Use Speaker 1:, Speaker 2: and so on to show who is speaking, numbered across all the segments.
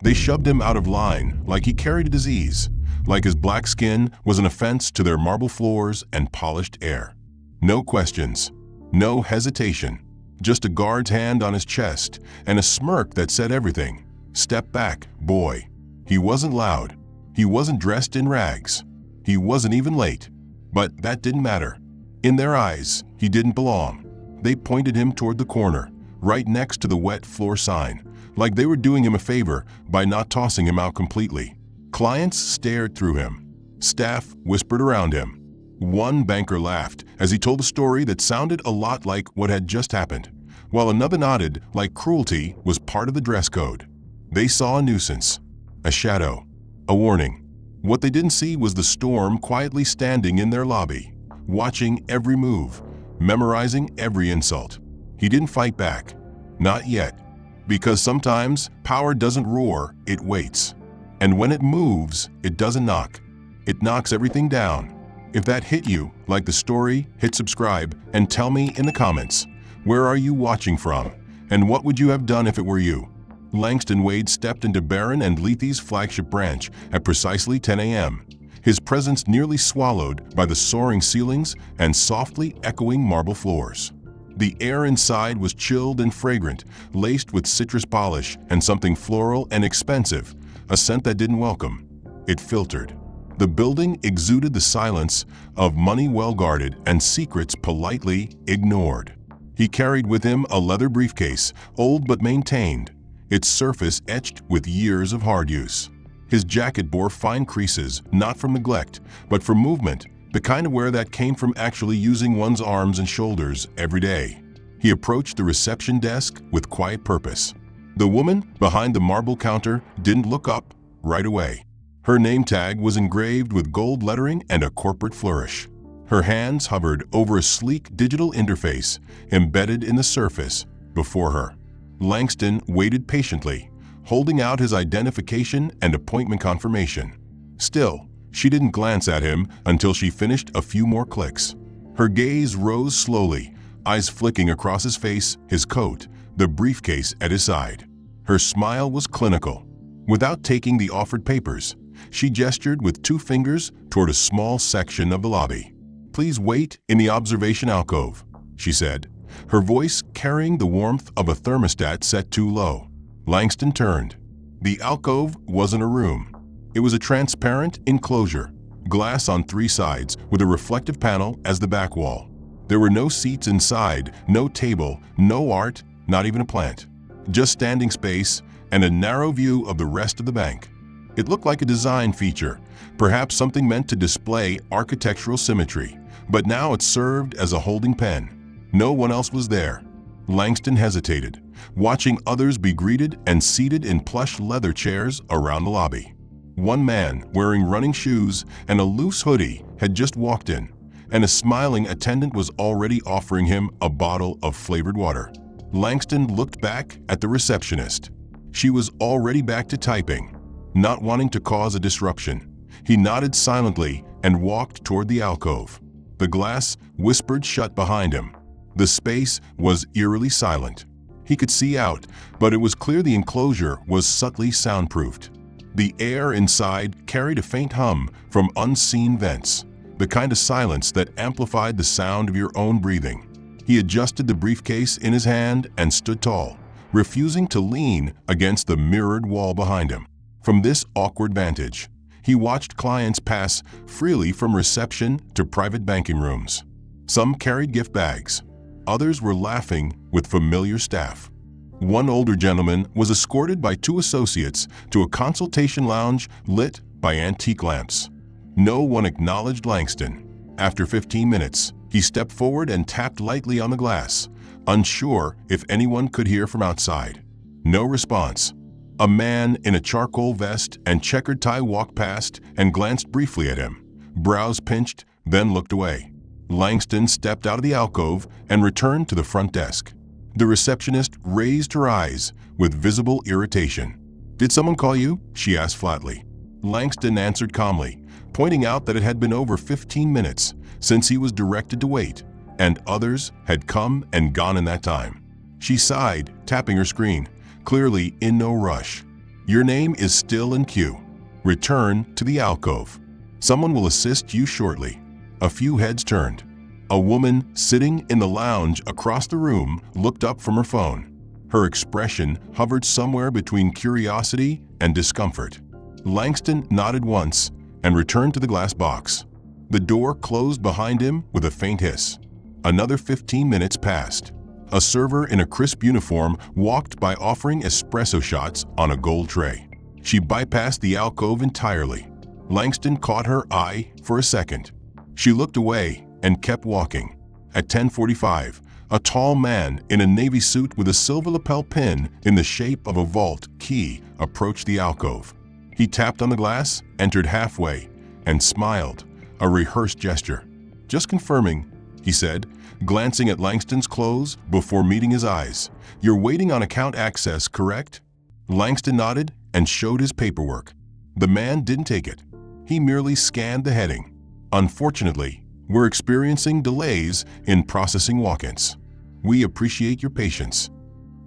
Speaker 1: They shoved him out of line like he carried a disease, like his black skin was an offense to their marble floors and polished air. No questions, no hesitation, just a guard's hand on his chest and a smirk that said everything. Step back, boy. He wasn't loud. He wasn't dressed in rags. He wasn't even late. But that didn't matter. In their eyes, he didn't belong. They pointed him toward the corner, right next to the wet floor sign, like they were doing him a favor by not tossing him out completely. Clients stared through him. Staff whispered around him. One banker laughed as he told a story that sounded a lot like what had just happened, while another nodded like cruelty was part of the dress code. They saw a nuisance, a shadow, a warning. What they didn't see was the storm quietly standing in their lobby, watching every move, memorizing every insult. He didn't fight back. Not yet. Because sometimes power doesn't roar, it waits. And when it moves, it doesn't knock. It knocks everything down. If that hit you, like the story, hit subscribe and tell me in the comments, where are you watching from? And what would you have done if it were you? Langston Wade stepped into Barron and Lethe's flagship branch at precisely 10 a.m., his presence nearly swallowed by the soaring ceilings and softly echoing marble floors. The air inside was chilled and fragrant, laced with citrus polish and something floral and expensive, a scent that didn't welcome. It filtered. The building exuded the silence of money well guarded and secrets politely ignored. He carried with him a leather briefcase, old but maintained, its surface etched with years of hard use. His jacket bore fine creases, not from neglect, but from movement, the kind of wear that came from actually using one's arms and shoulders every day. He approached the reception desk with quiet purpose. The woman behind the marble counter didn't look up right away. Her name tag was engraved with gold lettering and a corporate flourish. Her hands hovered over a sleek digital interface embedded in the surface before her. Langston waited patiently, holding out his identification and appointment confirmation. Still, she didn't glance at him until she finished a few more clicks. Her gaze rose slowly, eyes flicking across his face, his coat, the briefcase at his side. Her smile was clinical. Without taking the offered papers, she gestured with 2 fingers toward a small section of the lobby. "Please wait in the observation alcove," she said, her voice carrying the warmth of a thermostat set too low. Langston turned. The alcove wasn't a room. It was a transparent enclosure, glass on 3 sides with a reflective panel as the back wall. There were no seats inside, no table, no art, not even a plant. Just standing space and a narrow view of the rest of the bank. It looked like a design feature, perhaps something meant to display architectural symmetry, but now it served as a holding pen. No one else was there. Langston hesitated, watching others be greeted and seated in plush leather chairs around the lobby. One man, wearing running shoes and a loose hoodie, had just walked in, and a smiling attendant was already offering him a bottle of flavored water. Langston looked back at the receptionist. She was already back to typing. Not wanting to cause a disruption, he nodded silently and walked toward the alcove. The glass whispered shut behind him. The space was eerily silent. He could see out, but it was clear the enclosure was subtly soundproofed. The air inside carried a faint hum from unseen vents, the kind of silence that amplified the sound of your own breathing. He adjusted the briefcase in his hand and stood tall, refusing to lean against the mirrored wall behind him. From this awkward vantage, he watched clients pass freely from reception to private banking rooms. Some carried gift bags. Others were laughing with familiar staff. One older gentleman was escorted by 2 associates to a consultation lounge lit by antique lamps. No one acknowledged Langston. After 15 minutes, he stepped forward and tapped lightly on the glass, unsure if anyone could hear from outside. No response. A man in a charcoal vest and checkered tie walked past and glanced briefly at him, brows pinched, then looked away. Langston stepped out of the alcove and returned to the front desk. The receptionist raised her eyes with visible irritation. "Did someone call you?" she asked flatly. Langston answered calmly, pointing out that it had been over 15 minutes since he was directed to wait, and others had come and gone in that time. She sighed, tapping her screen, clearly in no rush. Your name is still in queue. Return to the alcove. Someone will assist you shortly." A few heads turned. A woman sitting in the lounge across the room looked up from her phone. Her expression hovered somewhere between curiosity and discomfort. Langston nodded once and returned to the glass box. The door closed behind him with a faint hiss. Another 15 minutes passed. A server in a crisp uniform walked by offering espresso shots on a gold tray. She bypassed the alcove entirely. Langston caught her eye for a second. She looked away and kept walking. At 10:45, a tall man in a navy suit with a silver lapel pin in the shape of a vault key approached the alcove. He tapped on the glass, entered halfway, and smiled, a rehearsed gesture. "Just confirming," he said, glancing at Langston's clothes before meeting his eyes. "You're waiting on account access, correct?" Langston nodded and showed his paperwork. The man didn't take it. He merely scanned the heading. "Unfortunately, we're experiencing delays in processing walk-ins. We appreciate your patience."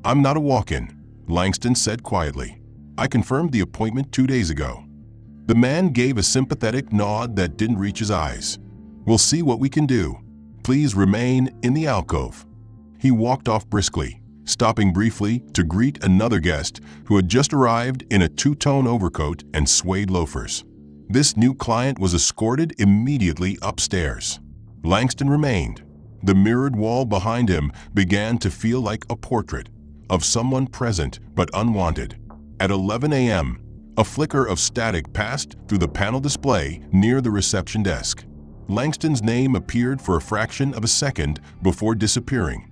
Speaker 1: "I'm not a walk-in," Langston said quietly. "I confirmed the appointment 2 days ago." The man gave a sympathetic nod that didn't reach his eyes. "We'll see what we can do. Please remain in the alcove." He walked off briskly, stopping briefly to greet another guest who had just arrived in a two-tone overcoat and suede loafers. This new client was escorted immediately upstairs. Langston remained. The mirrored wall behind him began to feel like a portrait of someone present but unwanted. At 11 a.m., a flicker of static passed through the panel display near the reception desk. Langston's name appeared for a fraction of a second before disappearing,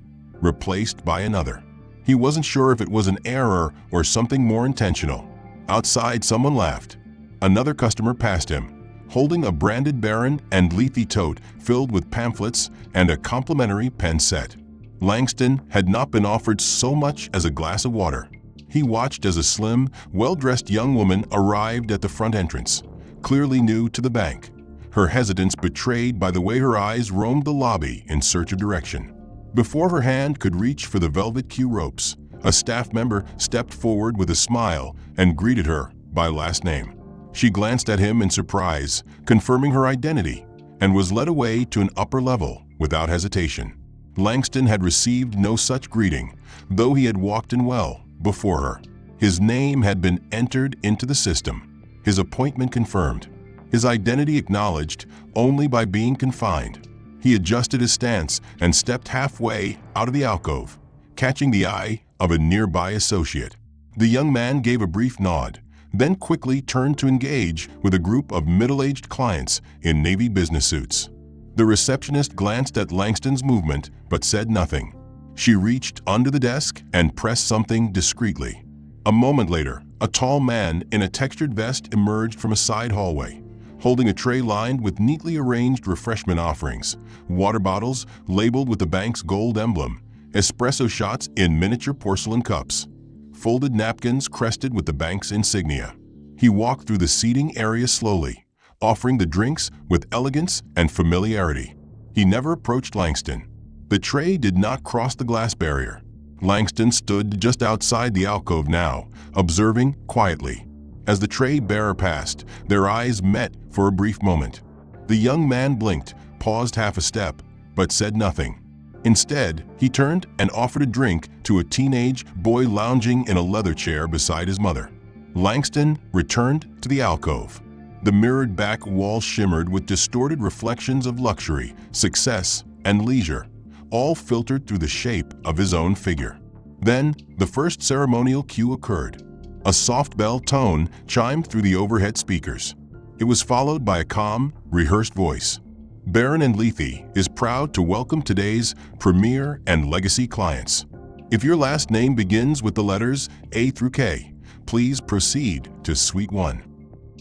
Speaker 1: replaced by another. He wasn't sure if it was an error or something more intentional. Outside, someone laughed. Another customer passed him, holding a branded Baron and Lethe tote filled with pamphlets and a complimentary pen set. Langston had not been offered so much as a glass of water. He watched as a slim, well-dressed young woman arrived at the front entrance, clearly new to the bank, her hesitance betrayed by the way her eyes roamed the lobby in search of direction. Before her hand could reach for the velvet queue ropes, a staff member stepped forward with a smile and greeted her by last name. She glanced at him in surprise, confirming her identity, and was led away to an upper level without hesitation. Langston had received no such greeting, though he had walked in well before her. His name had been entered into the system, his appointment confirmed, his identity acknowledged only by being confined. He adjusted his stance and stepped halfway out of the alcove, catching the eye of a nearby associate. The young man gave a brief nod, then quickly turned to engage with a group of middle-aged clients in navy business suits. The receptionist glanced at Langston's movement but said nothing. She reached under the desk and pressed something discreetly. A moment later, a tall man in a textured vest emerged from a side hallway, holding a tray lined with neatly arranged refreshment offerings, water bottles labeled with the bank's gold emblem, espresso shots in miniature porcelain cups, folded napkins crested with the bank's insignia. He walked through the seating area slowly, offering the drinks with elegance and familiarity. He never approached Langston. The tray did not cross the glass barrier. Langston stood just outside the alcove now, observing quietly. As the tray bearer passed, their eyes met for a brief moment. The young man blinked, paused half a step, but said nothing. Instead, he turned and offered a drink to a teenage boy lounging in a leather chair beside his mother. Langston returned to the alcove. The mirrored back wall shimmered with distorted reflections of luxury, success, and leisure, all filtered through the shape of his own figure. Then, the first ceremonial cue occurred. A soft bell tone chimed through the overhead speakers. It was followed by a calm, rehearsed voice. Baron and Lethe is proud to welcome today's premier and legacy clients. If your last name begins with the letters A through K, please proceed to Suite 1.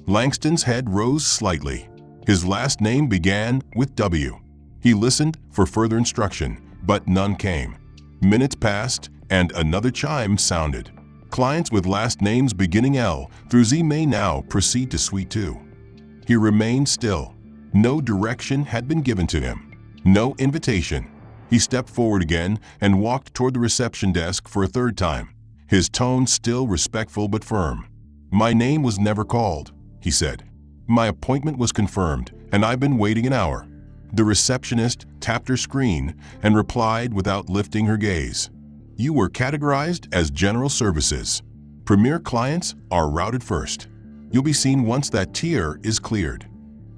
Speaker 1: Langston's head rose slightly. His last name began with W. He listened for further instruction, but none came. Minutes passed, and another chime sounded. Clients with last names beginning L through Z may now proceed to Suite 2. He remained still. No direction had been given to him. No invitation. He stepped forward again and walked toward the reception desk for a third time, his tone still respectful but firm. "My name was never called," he said. "My appointment was confirmed, and I've been waiting an hour." The receptionist tapped her screen and replied without lifting her gaze. "You were categorized as general services. Premier clients are routed first. You'll be seen once that tier is cleared."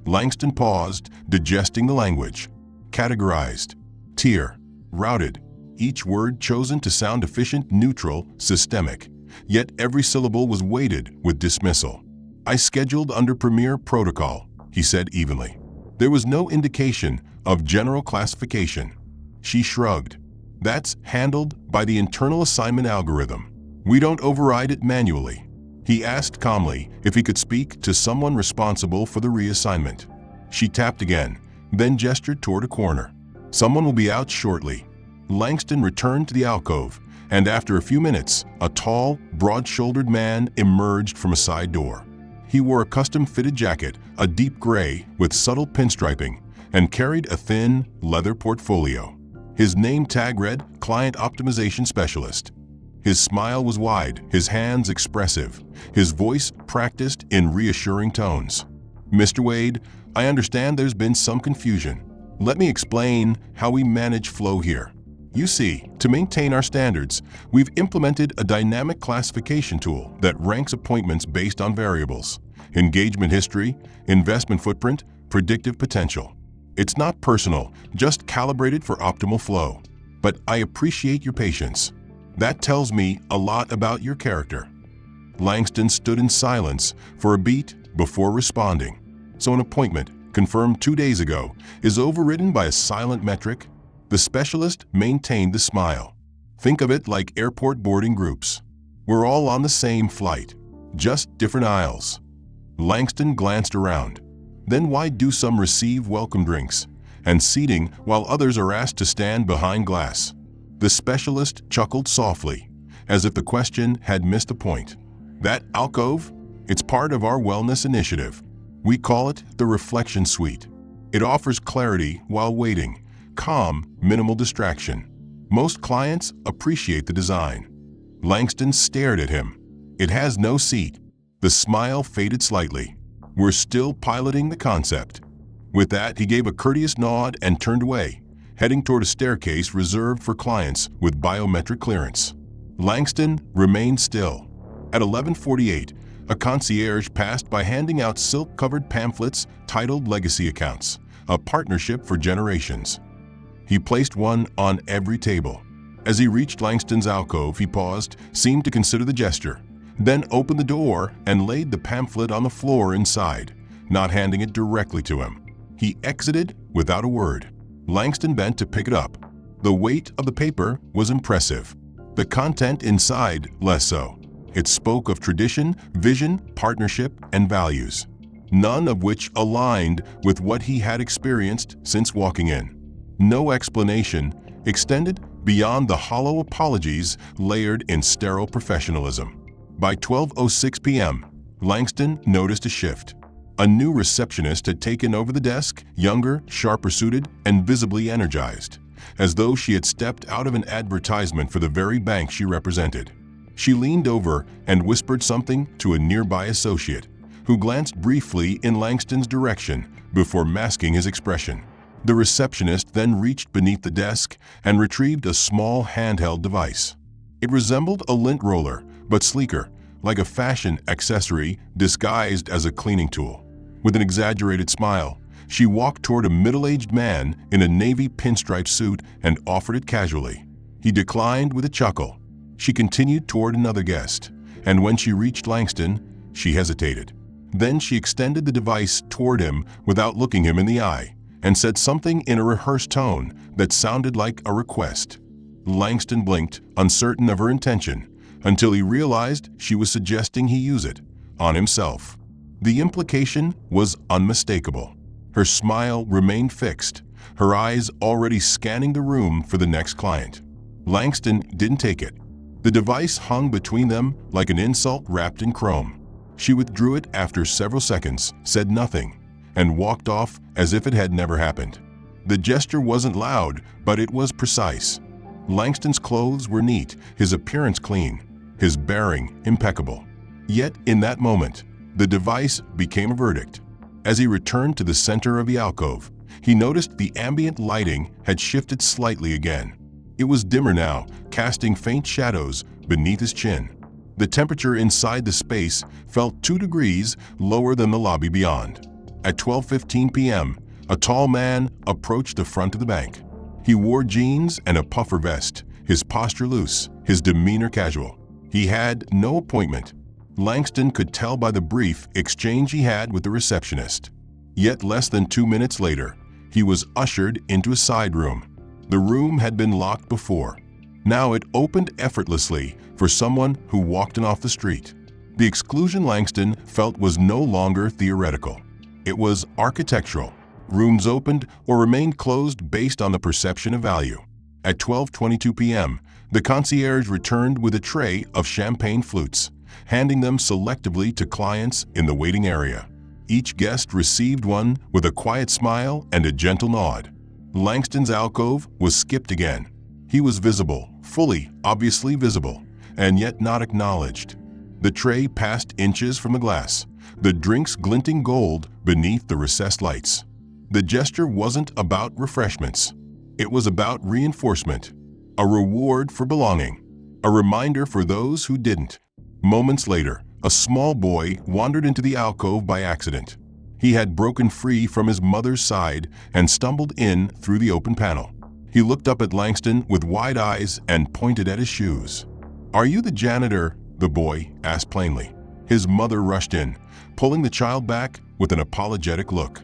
Speaker 1: Langston paused, digesting the language. Categorized, tier, routed. Each word chosen to sound efficient, neutral, systemic. Yet every syllable was weighted with dismissal. "I scheduled under Premier protocol," he said evenly. There was no indication of general classification. She shrugged. "That's handled by the internal assignment algorithm. We don't override it manually." He asked calmly if he could speak to someone responsible for the reassignment. She tapped again, then gestured toward a corner. "Someone will be out shortly." Langston returned to the alcove, and after a few minutes, a tall, broad-shouldered man emerged from a side door. He wore a custom-fitted jacket, a deep gray with subtle pinstriping, and carried a thin, leather portfolio. His name tag read Client Optimization Specialist. His smile was wide, his hands expressive, his voice practiced in reassuring tones. "Mr. Wade, I understand there's been some confusion. Let me explain how we manage flow here. You see, to maintain our standards, we've implemented a dynamic classification tool that ranks appointments based on variables: engagement history, investment footprint, predictive potential. It's not personal, just calibrated for optimal flow. But I appreciate your patience. That tells me a lot about your character." Langston stood in silence for a beat before responding. "So an appointment, confirmed 2 days ago, is overridden by a silent metric?" The specialist maintained the smile. "Think of it like airport boarding groups. We're all on the same flight, just different aisles." Langston glanced around. "Then why do some receive welcome drinks and seating while others are asked to stand behind glass?" The specialist chuckled softly, as if the question had missed a point. "That alcove? It's part of our wellness initiative. We call it the Reflection Suite. It offers clarity while waiting, calm, minimal distraction. Most clients appreciate the design." Langston stared at him. "It has no seat." The smile faded slightly. "We're still piloting the concept." With that, he gave a courteous nod and turned away, heading toward a staircase reserved for clients with biometric clearance. Langston remained still. At 11:48, a concierge passed by handing out silk-covered pamphlets titled Legacy Accounts, a partnership for generations. He placed one on every table. As he reached Langston's alcove, he paused, seemed to consider the gesture, then opened the door and laid the pamphlet on the floor inside, not handing it directly to him. He exited without a word. Langston bent to pick it up. The weight of the paper was impressive. The content inside less so. It spoke of tradition, vision, partnership, and values, none of which aligned with what he had experienced since walking in. No explanation extended beyond the hollow apologies layered in sterile professionalism. By 12:06 p.m., Langston noticed a shift. A new receptionist had taken over the desk, younger, sharper-suited, and visibly energized, as though she had stepped out of an advertisement for the very bank she represented. She leaned over and whispered something to a nearby associate, who glanced briefly in Langston's direction before masking his expression. The receptionist then reached beneath the desk and retrieved a small handheld device. It resembled a lint roller, but sleeker, like a fashion accessory disguised as a cleaning tool. With an exaggerated smile, she walked toward a middle-aged man in a navy pinstripe suit and offered it casually. He declined with a chuckle. She continued toward another guest, and when she reached Langston, she hesitated. Then she extended the device toward him without looking him in the eye, and said something in a rehearsed tone that sounded like a request. Langston blinked, uncertain of her intention, until he realized she was suggesting he use it on himself. The implication was unmistakable. Her smile remained fixed, her eyes already scanning the room for the next client. Langston didn't take it. The device hung between them like an insult wrapped in chrome. She withdrew it after several seconds, said nothing, and walked off as if it had never happened. The gesture wasn't loud, but it was precise. Langston's clothes were neat, his appearance clean, his bearing impeccable. Yet in that moment, the device became a verdict. As he returned to the center of the alcove, he noticed the ambient lighting had shifted slightly again. It was dimmer now, casting faint shadows beneath his chin. The temperature inside the space felt 2 degrees lower than the lobby beyond. At 12:15 p.m., a tall man approached the front of the bank. He wore jeans and a puffer vest, his posture loose, his demeanor casual. He had no appointment. Langston could tell by the brief exchange he had with the receptionist. Yet less than 2 minutes later, he was ushered into a side room. The room had been locked before. Now it opened effortlessly for someone who walked in off the street. The exclusion Langston felt was no longer theoretical. It was architectural. Rooms opened or remained closed based on the perception of value. At 12:22 p.m., the concierge returned with a tray of champagne flutes, handing them selectively to clients in the waiting area. Each guest received one with a quiet smile and a gentle nod. Langston's alcove was skipped again. He was visible, fully, obviously visible, and yet not acknowledged. The tray passed inches from the glass, the drinks glinting gold beneath the recessed lights. The gesture wasn't about refreshments. It was about reinforcement, a reward for belonging, a reminder for those who didn't. Moments later, a small boy wandered into the alcove by accident. He had broken free from his mother's side and stumbled in through the open panel. He looked up at Langston with wide eyes and pointed at his shoes. "Are you the janitor?" the boy asked plainly. His mother rushed in, pulling the child back with an apologetic look.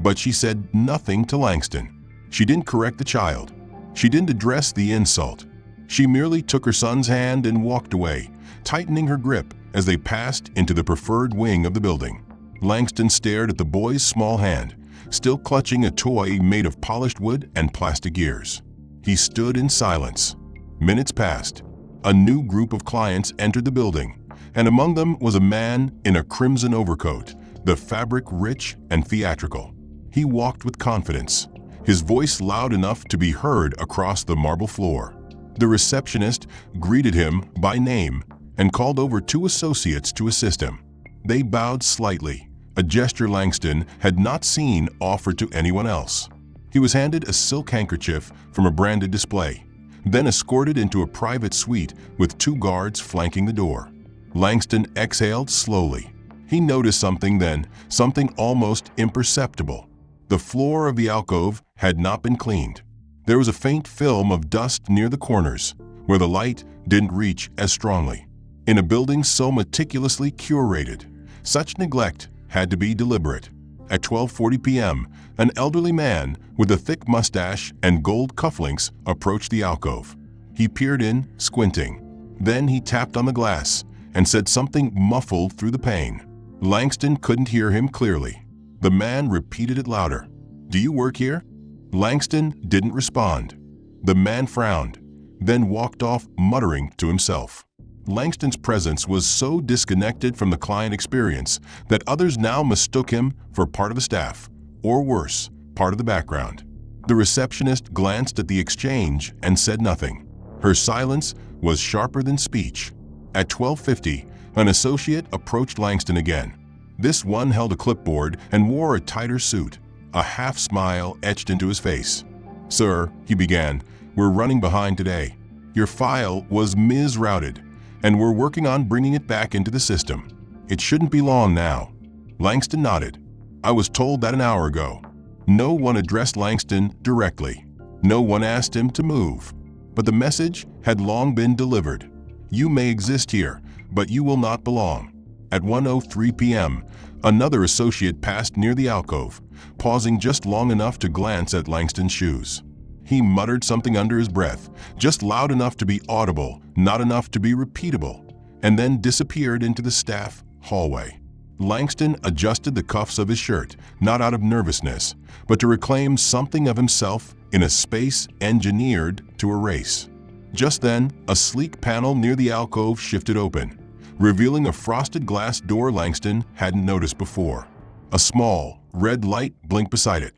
Speaker 1: But she said nothing to Langston. She didn't correct the child. She didn't address the insult. She merely took her son's hand and walked away, tightening her grip as they passed into the preferred wing of the building. Langston stared at the boy's small hand, still clutching a toy made of polished wood and plastic gears. He stood in silence. Minutes passed. A new group of clients entered the building, and among them was a man in a crimson overcoat, the fabric rich and theatrical. He walked with confidence, his voice loud enough to be heard across the marble floor. The receptionist greeted him by name and called over 2 associates to assist him. They bowed slightly, a gesture Langston had not seen offered to anyone else. He was handed a silk handkerchief from a branded display, then escorted into a private suite with 2 guards flanking the door. Langston exhaled slowly. He noticed something then, something almost imperceptible. The floor of the alcove had not been cleaned. There was a faint film of dust near the corners, where the light didn't reach as strongly. In a building so meticulously curated, such neglect had to be deliberate. At 12:40 p.m., an elderly man with a thick mustache and gold cufflinks approached the alcove. He peered in, squinting. Then he tapped on the glass and said something muffled through the pane. Langston couldn't hear him clearly. The man repeated it louder. "Do you work here?" Langston didn't respond. The man frowned, then walked off muttering to himself. Langston's presence was so disconnected from the client experience that others now mistook him for part of the staff, or worse, part of the background. The receptionist glanced at the exchange and said nothing. Her silence was sharper than speech. At 12:50, an associate approached Langston again. This one held a clipboard and wore a tighter suit, a half smile etched into his face. "Sir," he began, "we're running behind today. Your file was misrouted, and we're working on bringing it back into the system. It shouldn't be long now." Langston nodded. "I was told that an hour ago." No one addressed Langston directly. No one asked him to move. But the message had long been delivered. You may exist here, but you will not belong. At 1:03 p.m., another associate passed near the alcove, pausing just long enough to glance at Langston's shoes. He muttered something under his breath, just loud enough to be audible, not enough to be repeatable, and then disappeared into the staff hallway. Langston adjusted the cuffs of his shirt, not out of nervousness, but to reclaim something of himself in a space engineered to erase. Just then, a sleek panel near the alcove shifted open, revealing a frosted glass door Langston hadn't noticed before. A small, red light blinked beside it.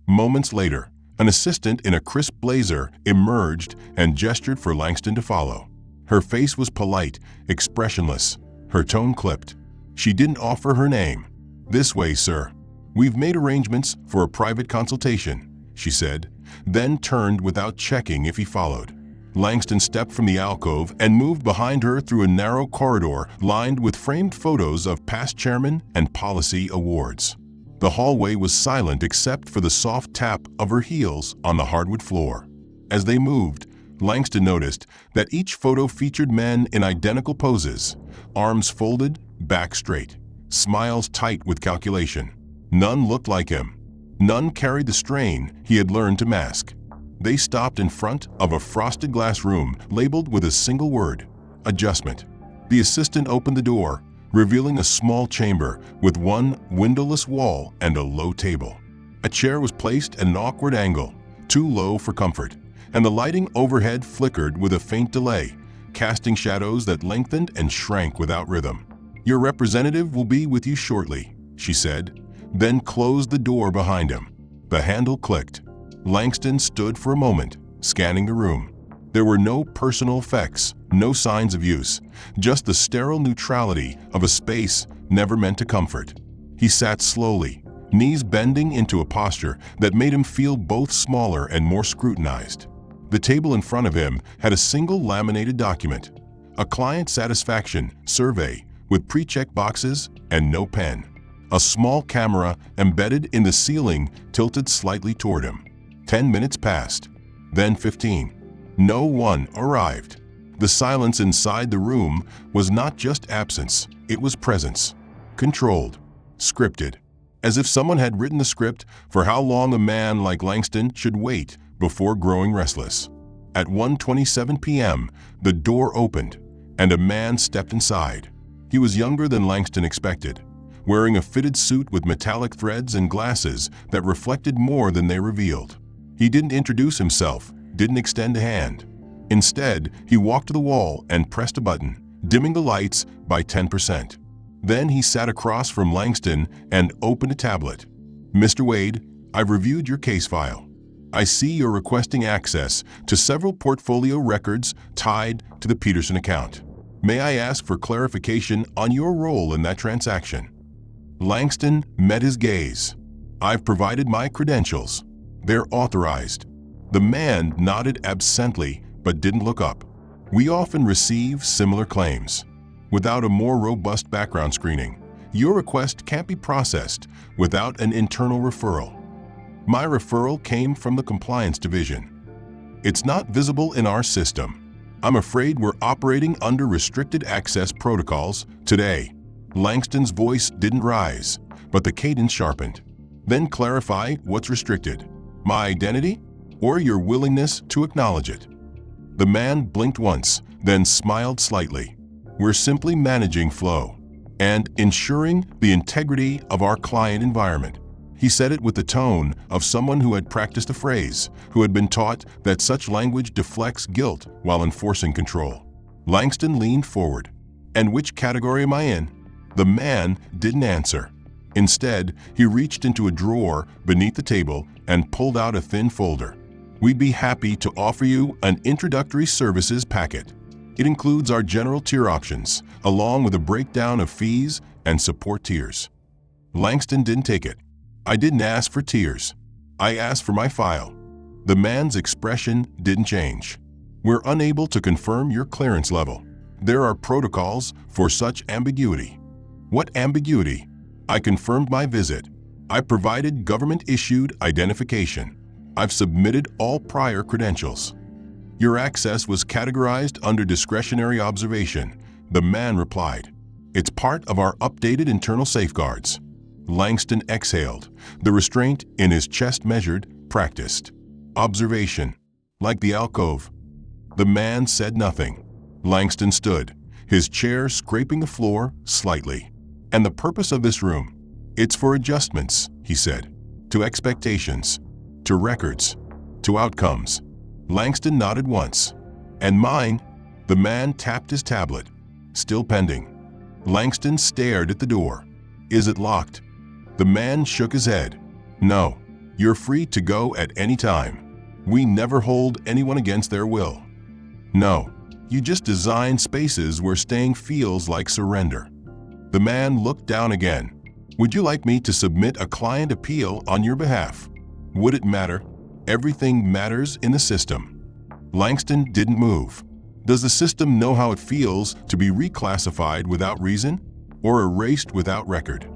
Speaker 1: Moments later, an assistant in a crisp blazer emerged and gestured for Langston to follow. Her face was polite, expressionless, Her tone clipped. She didn't offer her name. "This way, sir. We've made arrangements for a private consultation," she said, then turned without checking if he followed. Langston stepped from the alcove and moved behind her through a narrow corridor lined with framed photos of past chairmen and policy awards. The hallway was silent except for the soft tap of her heels on the hardwood floor. As they moved, Langston noticed that each photo featured men in identical poses, arms folded, back straight, smiles tight with calculation. None looked like him. None carried the strain he had learned to mask. They stopped in front of a frosted glass room labeled with a single word: adjustment. The assistant opened the door, revealing a small chamber with one windowless wall and a low table. A chair was placed at an awkward angle, too low for comfort, and the lighting overhead flickered with a faint delay, casting shadows that lengthened and shrank without rhythm. "Your representative will be with you shortly," she said, then closed the door behind him. The handle clicked. Langston stood for a moment, scanning the room. There were no personal effects, no signs of use, just the sterile neutrality of a space never meant to comfort. He sat slowly, knees bending into a posture that made him feel both smaller and more scrutinized. The table in front of him had a single laminated document, a client satisfaction survey with pre-check boxes and no pen. A small camera embedded in the ceiling tilted slightly toward him. 10 minutes passed, then 15. No one arrived. The silence inside the room was not just absence, it was presence. Controlled, scripted, as if someone had written the script for how long a man like Langston should wait before growing restless. At 1:27 p.m., the door opened, and a man stepped inside. He was younger than Langston expected, wearing a fitted suit with metallic threads and glasses that reflected more than they revealed. He didn't introduce himself, didn't extend a hand. Instead, he walked to the wall and pressed a button, dimming the lights by 10%. Then he sat across from Langston and opened a tablet. "Mr. Wade, I've reviewed your case file. I see you're requesting access to several portfolio records tied to the Peterson account. May I ask for clarification on your role in that transaction?" Langston met his gaze. "I've provided my credentials. They're authorized." The man nodded absently but didn't look up. "We often receive similar claims. Without a more robust background screening, your request can't be processed without an internal referral. My referral came from the compliance division. It's not visible in our system. I'm afraid we're operating under restricted access protocols today." Langston's voice didn't rise, but the cadence sharpened. "Then clarify what's restricted. My identity, or your willingness to acknowledge it?" The man blinked once, then smiled slightly. "We're simply managing flow and ensuring the integrity of our client environment." He said it with the tone of someone who had practiced a phrase, who had been taught that such language deflects guilt while enforcing control. Langston leaned forward. "And which category am I in?" The man didn't answer. Instead, he reached into a drawer beneath the table and pulled out a thin folder. "We'd be happy to offer you an introductory services packet. It includes our general tier options, along with a breakdown of fees and support tiers." Langston didn't take it. "I didn't ask for tiers. I asked for my file." The man's expression didn't change. "We're unable to confirm your clearance level. There are protocols for such ambiguity." "What ambiguity?" "I confirmed my visit. I provided government-issued identification. I've submitted all prior credentials." "Your access was categorized under discretionary observation," the man replied. "It's part of our updated internal safeguards." Langston exhaled, the restraint in his chest measured, practiced. "Observation, like the alcove." The man said nothing. Langston stood, his chair scraping the floor slightly. "And the purpose of this room? It's for adjustments," he said. "To expectations, to records, to outcomes." Langston nodded once. "And mine?" The man tapped his tablet. "Still pending." Langston stared at the door. "Is it locked?" The man shook his head. "No. You're free to go at any time. We never hold anyone against their will." "No. You just design spaces where staying feels like surrender. The man looked down again. Would you like me to submit a client appeal on your behalf? Would it matter? Everything matters in the system. Langston didn't move. Does the system know how it feels to be reclassified without reason or erased without record?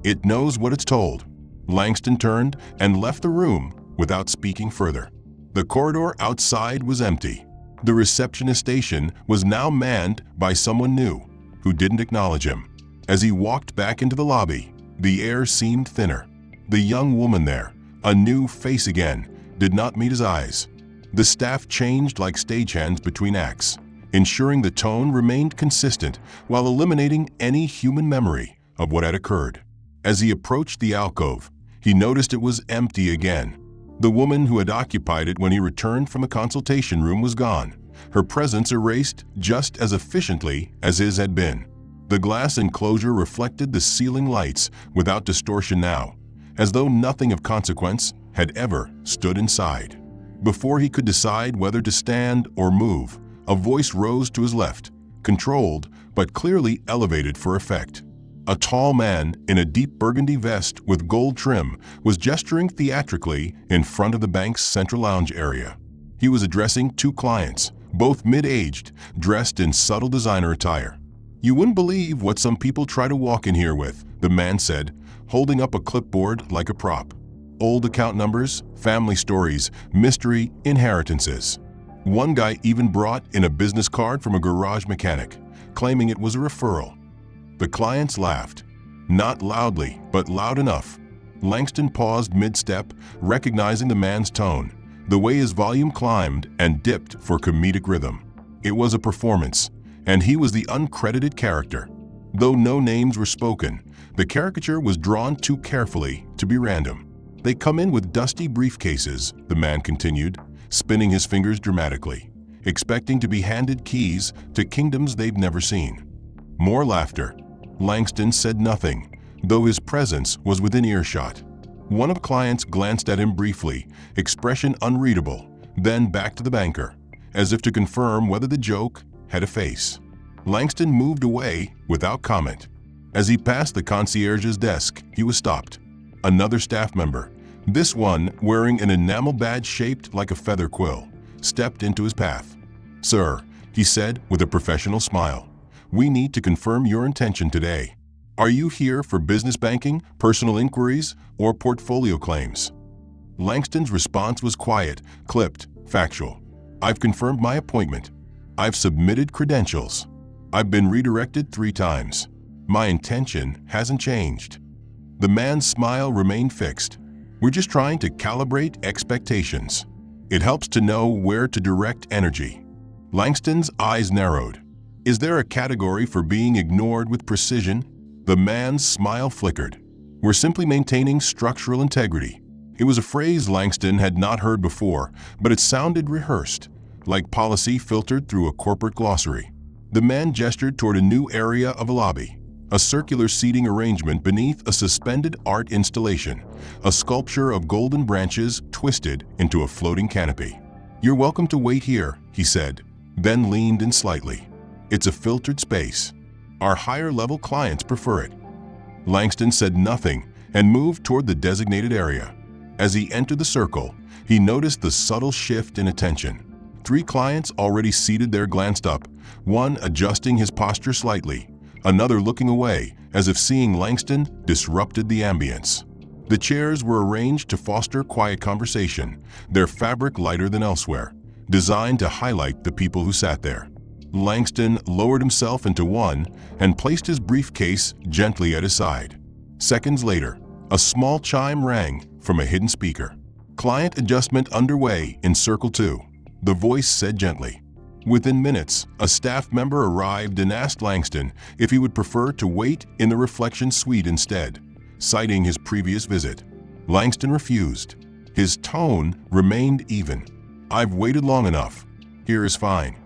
Speaker 1: It knows what it's told. Langston turned and left the room without speaking further. The corridor outside was empty. The receptionist station was now manned by someone new who didn't acknowledge him. As he walked back into the lobby, the air seemed thinner. The young woman there, a new face again, did not meet his eyes. The staff changed like stagehands between acts, ensuring the tone remained consistent while eliminating any human memory of what had occurred. As he approached the alcove, he noticed it was empty again. The woman who had occupied it when he returned from the consultation room was gone, her presence erased just as efficiently as his had been. The glass enclosure reflected the ceiling lights without distortion now, as though nothing of consequence had ever stood inside. Before he could decide whether to stand or move, a voice rose to his left, controlled but clearly elevated for effect. A tall man in a deep burgundy vest with gold trim was gesturing theatrically in front of the bank's central lounge area. He was addressing two clients, both mid-aged, dressed in subtle designer attire. "You wouldn't believe what some people try to walk in here with," the man said, holding up a clipboard like a prop. Old account numbers, family stories, mystery, inheritances. One guy even brought in a business card from a garage mechanic, claiming it was a referral. The clients laughed. Not loudly, but loud enough. Langston paused mid-step, recognizing the man's tone, the way his volume climbed and dipped for comedic rhythm. It was a performance, and he was the uncredited character. Though no names were spoken, the caricature was drawn too carefully to be random. "They come in with dusty briefcases," the man continued, spinning his fingers dramatically, expecting to be handed keys to kingdoms they've never seen. More laughter. Langston said nothing, though his presence was within earshot. One of the clients glanced at him briefly, expression unreadable, then back to the banker, as if to confirm whether the joke had a face. Langston moved away without comment. As he passed the concierge's desk, he was stopped. Another staff member, this one wearing an enamel badge shaped like a feather quill, stepped into his path. "Sir," he said with a professional smile, "we need to confirm your intention today. Are you here for business banking, personal inquiries, or portfolio claims?" Langston's response was quiet, clipped, factual. "I've confirmed my appointment. I've submitted credentials. I've been redirected 3 times. My intention hasn't changed." The man's smile remained fixed. "We're just trying to calibrate expectations. It helps to know where to direct energy." Langston's eyes narrowed. "Is there a category for being ignored with precision?" The man's smile flickered. "We're simply maintaining structural integrity." It was a phrase Langston had not heard before, but it sounded rehearsed, like policy filtered through a corporate glossary. The man gestured toward a new area of a lobby, a circular seating arrangement beneath a suspended art installation, a sculpture of golden branches twisted into a floating canopy. "You're welcome to wait here," he said, then leaned in slightly. "It's a filtered space. Our higher-level clients prefer it." Langston said nothing and moved toward the designated area. As he entered the circle, he noticed the subtle shift in attention. 3 clients already seated there glanced up, one adjusting his posture slightly, another looking away as if seeing Langston disrupted the ambience. The chairs were arranged to foster quiet conversation, their fabric lighter than elsewhere, designed to highlight the people who sat there. Langston lowered himself into one and placed his briefcase gently at his side. Seconds later, a small chime rang from a hidden speaker. "Client adjustment underway in Circle 2, the voice said gently. Within minutes, a staff member arrived and asked Langston if he would prefer to wait in the reflection suite instead, citing his previous visit. Langston refused. His tone remained even. "I've waited long enough. Here is fine."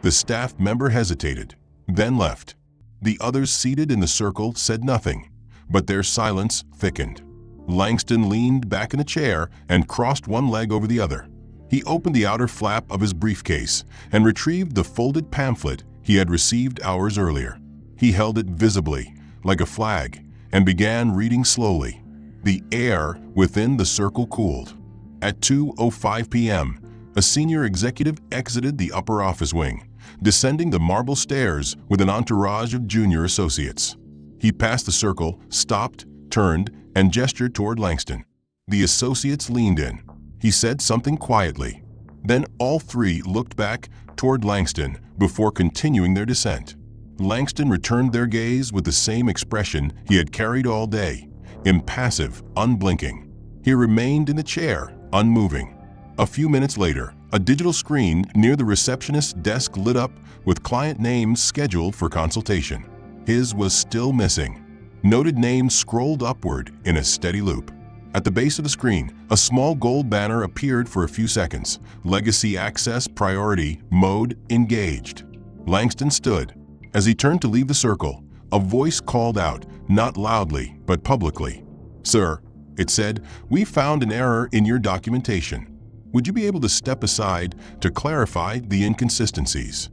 Speaker 1: The staff member hesitated, then left. The others seated in the circle said nothing, but their silence thickened. Langston leaned back in the chair and crossed one leg over the other. He opened the outer flap of his briefcase and retrieved the folded pamphlet he had received hours earlier. He held it visibly, like a flag, and began reading slowly. The air within the circle cooled. At 2:05 p.m., a senior executive exited the upper office wing, descending the marble stairs with an entourage of junior associates. He passed the circle, stopped, turned, and gestured toward Langston. The associates leaned in. He said something quietly. Then all three looked back toward Langston before continuing their descent. Langston returned their gaze with the same expression he had carried all day, impassive, unblinking. He remained in the chair, unmoving. A few minutes later, a digital screen near the receptionist's desk lit up with client names scheduled for consultation. His was still missing. Noted names scrolled upward in a steady loop. At the base of the screen, a small gold banner appeared for a few seconds. Legacy access priority mode engaged. Langston stood. As he turned to leave the circle, a voice called out, not loudly, but publicly. "Sir," it said, "we found an error in your documentation. Would you be able to step aside to clarify the inconsistencies?"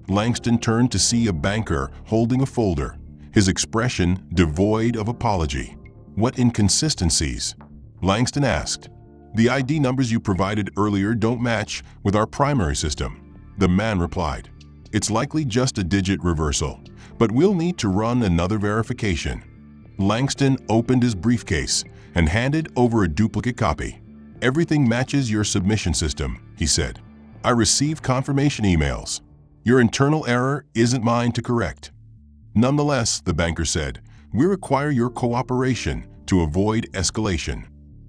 Speaker 1: Langston turned to see a banker holding a folder, his expression devoid of apology. "What inconsistencies?" Langston asked. "The ID numbers you provided earlier don't match with our primary system," the man replied. "It's likely just a digit reversal, but we'll need to run another verification." Langston opened his briefcase and handed over a duplicate copy. "Everything matches your submission system," he said. "I received confirmation emails. Your internal error isn't mine to correct." "Nonetheless," the banker said, "we require your cooperation to avoid escalation."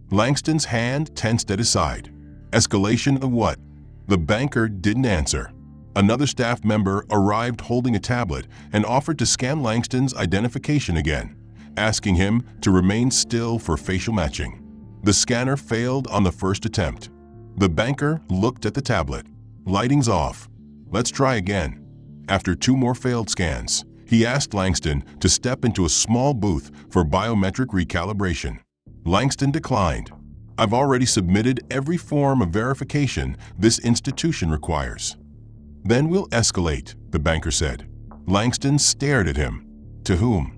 Speaker 1: Langston's hand tensed at his side. "Escalation of what?" The banker didn't answer. Another staff member arrived holding a tablet and offered to scan Langston's identification again, asking him to remain still for facial matching. The scanner failed on the first attempt. The banker looked at the tablet. "Lighting's off. Let's try again." After 2 more failed scans, he asked Langston to step into a small booth for biometric recalibration. Langston declined. "I've already submitted every form of verification this institution requires." "Then we'll escalate," the banker said. Langston stared at him. "To whom?"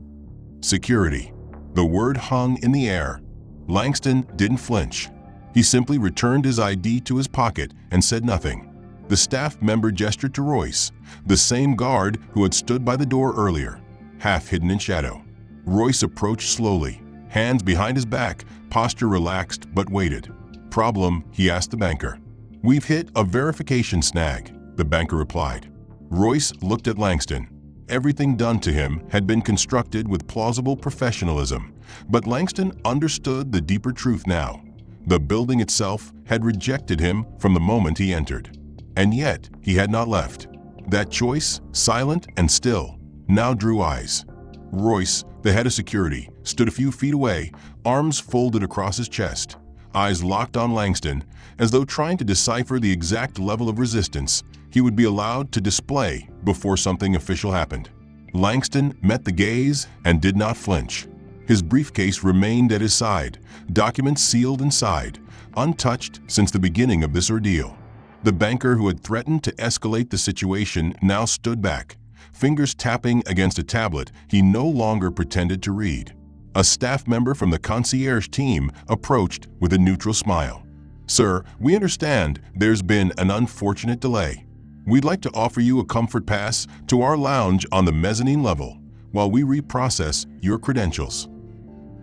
Speaker 1: "Security." The word hung in the air. Langston didn't flinch. He simply returned his ID to his pocket and said nothing. The staff member gestured to Royce, the same guard who had stood by the door earlier, half hidden in shadow. Royce approached slowly, hands behind his back, posture relaxed but waited. "Problem?" he asked the banker. "We've hit a verification snag," the banker replied. Royce looked at Langston. Everything done to him had been constructed with plausible professionalism, but Langston understood the deeper truth now. The building itself had rejected him from the moment he entered. And yet, he had not left. That choice, silent and still, now drew eyes. Royce, the head of security, stood a few feet away, arms folded across his chest, eyes locked on Langston, as though trying to decipher the exact level of resistance he would be allowed to display before something official happened. Langston met the gaze and did not flinch. His briefcase remained at his side, documents sealed inside, untouched since the beginning of this ordeal. The banker who had threatened to escalate the situation now stood back, fingers tapping against a tablet he no longer pretended to read. A staff member from the concierge team approached with a neutral smile. "Sir, we understand there's been an unfortunate delay. We'd like to offer you a comfort pass to our lounge on the mezzanine level while we reprocess your credentials."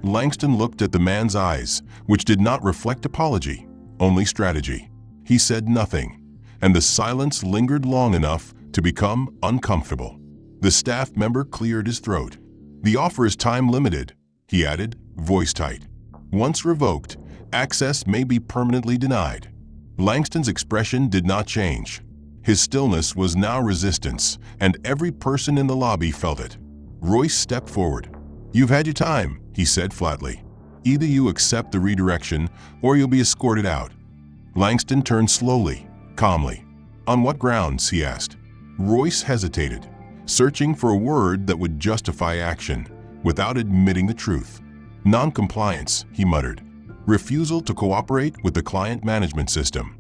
Speaker 1: Langston looked at the man's eyes, which did not reflect apology, only strategy. He said nothing, and the silence lingered long enough to become uncomfortable. The staff member cleared his throat. "The offer is time-limited," he added, voice tight. "Once revoked, access may be permanently denied." Langston's expression did not change. His stillness was now resistance, and every person in the lobby felt it. Royce stepped forward. "You've had your time," he said flatly. "Either you accept the redirection or you'll be escorted out." Langston turned slowly, calmly. "On what grounds?" he asked. Royce hesitated, searching for a word that would justify action, without admitting the truth. "Non-compliance," he muttered. "Refusal to cooperate with the client management system."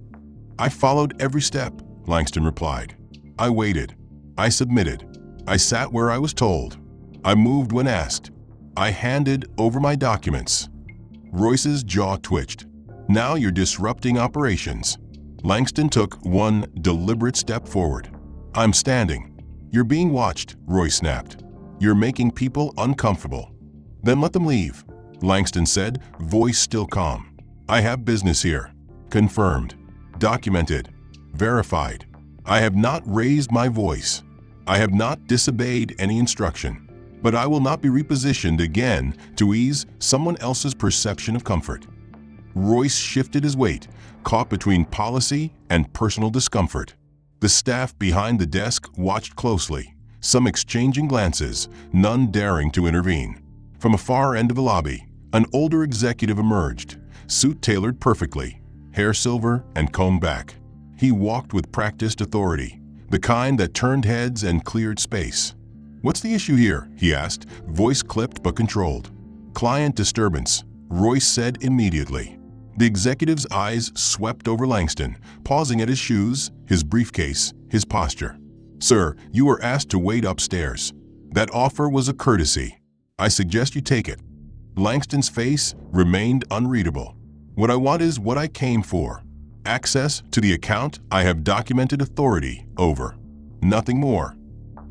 Speaker 1: I followed every step, Langston replied. I waited. I submitted. I sat where I was told. I moved when asked. I handed over my documents. Royce's jaw twitched. Now you're disrupting operations. Langston took one deliberate step forward. I'm standing. You're being watched, Royce snapped. You're making people uncomfortable. Then let them leave, Langston said, voice still calm. I have business here. Confirmed. Documented. Verified. I have not raised my voice. I have not disobeyed any instruction. But I will not be repositioned again to ease someone else's perception of comfort. Royce shifted his weight, caught between policy and personal discomfort. The staff behind the desk watched closely, some exchanging glances, none daring to intervene. From a far end of the lobby, an older executive emerged, suit tailored perfectly, hair silver and combed back. He walked with practiced authority, the kind that turned heads and cleared space. What's the issue here? He asked, voice clipped but controlled. Client disturbance, Royce said immediately. The executive's eyes swept over Langston, pausing at his shoes, his briefcase, his posture. Sir, you were asked to wait upstairs. That offer was a courtesy. I suggest you take it. Langston's face remained unreadable. What I want is what I came for. Access to the account I have documented authority over. Nothing more.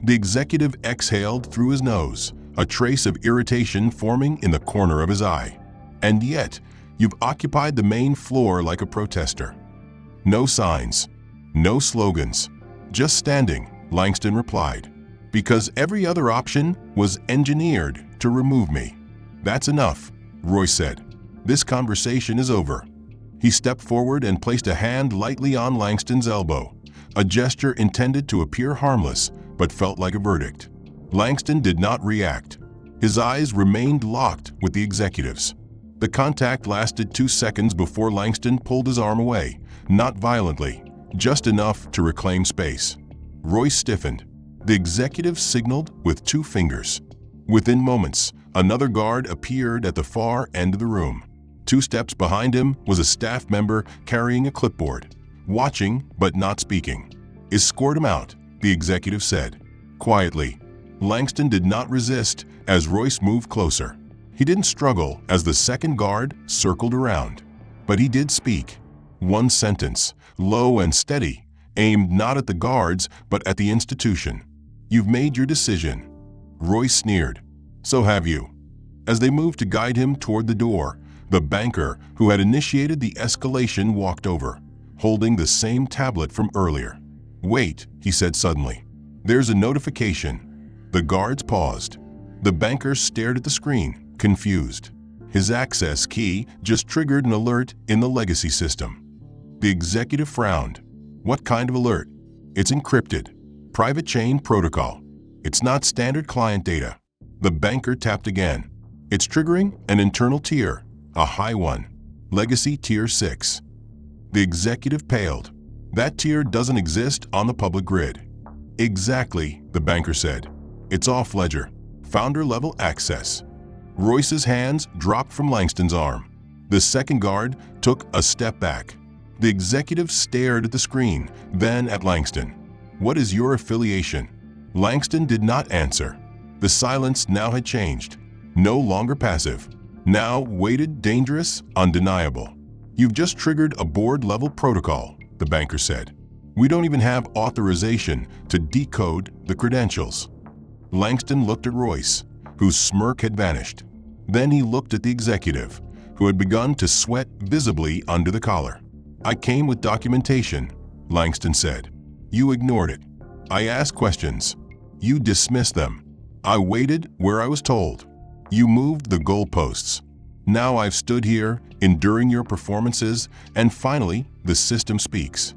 Speaker 1: The executive exhaled through his nose, a trace of irritation forming in the corner of his eye. And yet, you've occupied the main floor like a protester. No signs, no slogans, just standing, Langston replied. Because every other option was engineered to remove me. That's enough, Royce said. This conversation is over. He stepped forward and placed a hand lightly on Langston's elbow, a gesture intended to appear harmless, but felt like a verdict. Langston did not react. His eyes remained locked with the executive's. The contact lasted 2 seconds before Langston pulled his arm away, not violently, just enough to reclaim space. Royce stiffened. The executive signaled with 2 fingers. Within moments, another guard appeared at the far end of the room. 2 steps behind him was a staff member carrying a clipboard, watching but not speaking. Escort him out, the executive said. Quietly, Langston did not resist as Royce moved closer. He didn't struggle as the second guard circled around. But he did speak. One sentence, low and steady, aimed not at the guards but at the institution. You've made your decision. Royce sneered. So have you. As they moved to guide him toward the door, the banker who had initiated the escalation walked over, holding the same tablet from earlier. Wait, he said suddenly. There's a notification. The guards paused. The banker stared at the screen, confused. His access key just triggered an alert in the legacy system. The executive frowned. What kind of alert? It's encrypted. Private chain protocol. It's not standard client data. The banker tapped again. It's triggering an internal tier, a high one. Legacy Tier 6. The executive paled. That tier doesn't exist on the public grid. Exactly, the banker said. It's off-ledger. Founder-level access. Royce's hands dropped from Langston's arm. The second guard took a step back. The executive stared at the screen, then at Langston. What is your affiliation? Langston did not answer. The silence now had changed. No longer passive. Now weighted, dangerous, undeniable. You've just triggered a board-level protocol, the banker said. We don't even have authorization to decode the credentials. Langston looked at Royce, whose smirk had vanished. Then he looked at the executive, who had begun to sweat visibly under the collar. I came with documentation, Langston said. You ignored it. I asked questions. You dismissed them. I waited where I was told. You moved the goalposts. Now I've stood here, enduring your performances, and finally, the system speaks.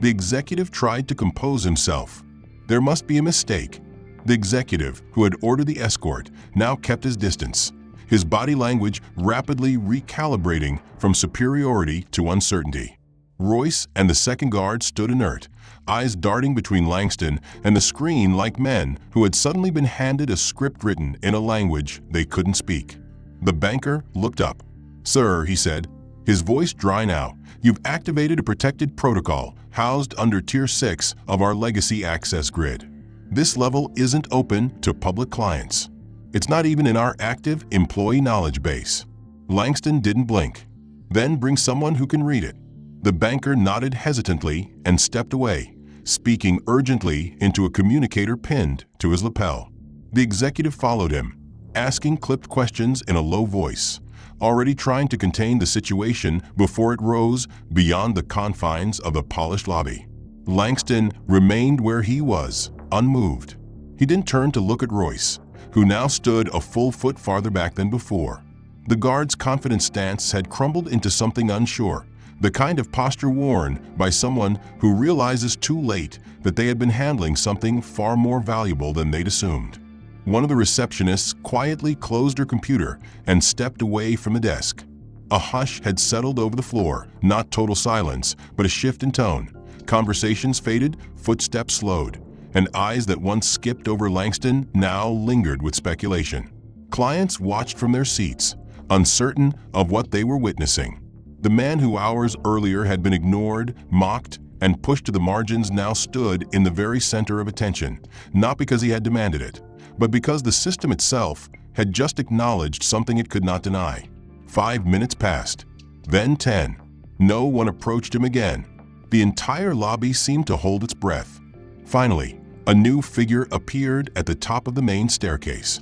Speaker 1: The executive tried to compose himself. There must be a mistake. The executive, who had ordered the escort, now kept his distance, his body language rapidly recalibrating from superiority to uncertainty. Royce and the second guard stood inert, eyes darting between Langston and the screen like men who had suddenly been handed a script written in a language they couldn't speak. The banker looked up. Sir, he said, His voice dry now. You've activated a protected protocol housed under Tier 6 of our legacy access grid. This level isn't open to public clients. It's not even in our active employee knowledge base. Langston didn't blink. Then bring someone who can read it. The banker nodded hesitantly and stepped away, speaking urgently into a communicator pinned to his lapel. The executive followed him, asking clipped questions in a low voice, already trying to contain the situation before it rose beyond the confines of the polished lobby. Langston remained where he was, unmoved. He didn't turn to look at Royce, who now stood a full foot farther back than before. The guard's confident stance had crumbled into something unsure, the kind of posture worn by someone who realizes too late that they had been handling something far more valuable than they'd assumed. One of the receptionists quietly closed her computer and stepped away from the desk. A hush had settled over the floor, not total silence, but a shift in tone. Conversations faded, footsteps slowed, and eyes that once skipped over Langston now lingered with speculation. Clients watched from their seats, uncertain of what they were witnessing. The man who hours earlier had been ignored, mocked, and pushed to the margins now stood in the very center of attention, not because he had demanded it, but because the system itself had just acknowledged something it could not deny. 5 minutes passed, then 10. No one approached him again. The entire lobby seemed to hold its breath. Finally, a new figure appeared at the top of the main staircase.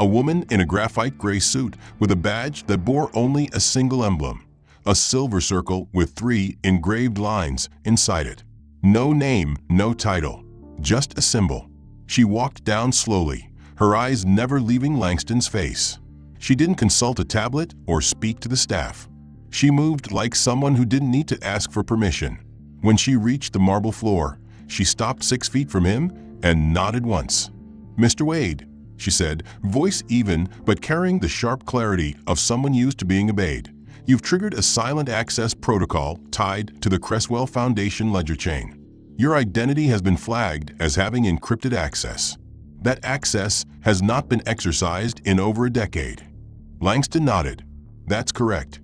Speaker 1: A woman in a graphite gray suit with a badge that bore only a single emblem, a silver circle with 3 engraved lines inside it. No name, no title, just a symbol. She walked down slowly, her eyes never leaving Langston's face. She didn't consult a tablet or speak to the staff. She moved like someone who didn't need to ask for permission. When she reached the marble floor, she stopped 6 feet from him and nodded once. "Mr. Wade," she said, voice even but carrying the sharp clarity of someone used to being obeyed. "You've triggered a silent access protocol tied to the Cresswell Foundation ledger chain. Your identity has been flagged as having encrypted access. That access has not been exercised in over a decade." Langston nodded. "That's correct."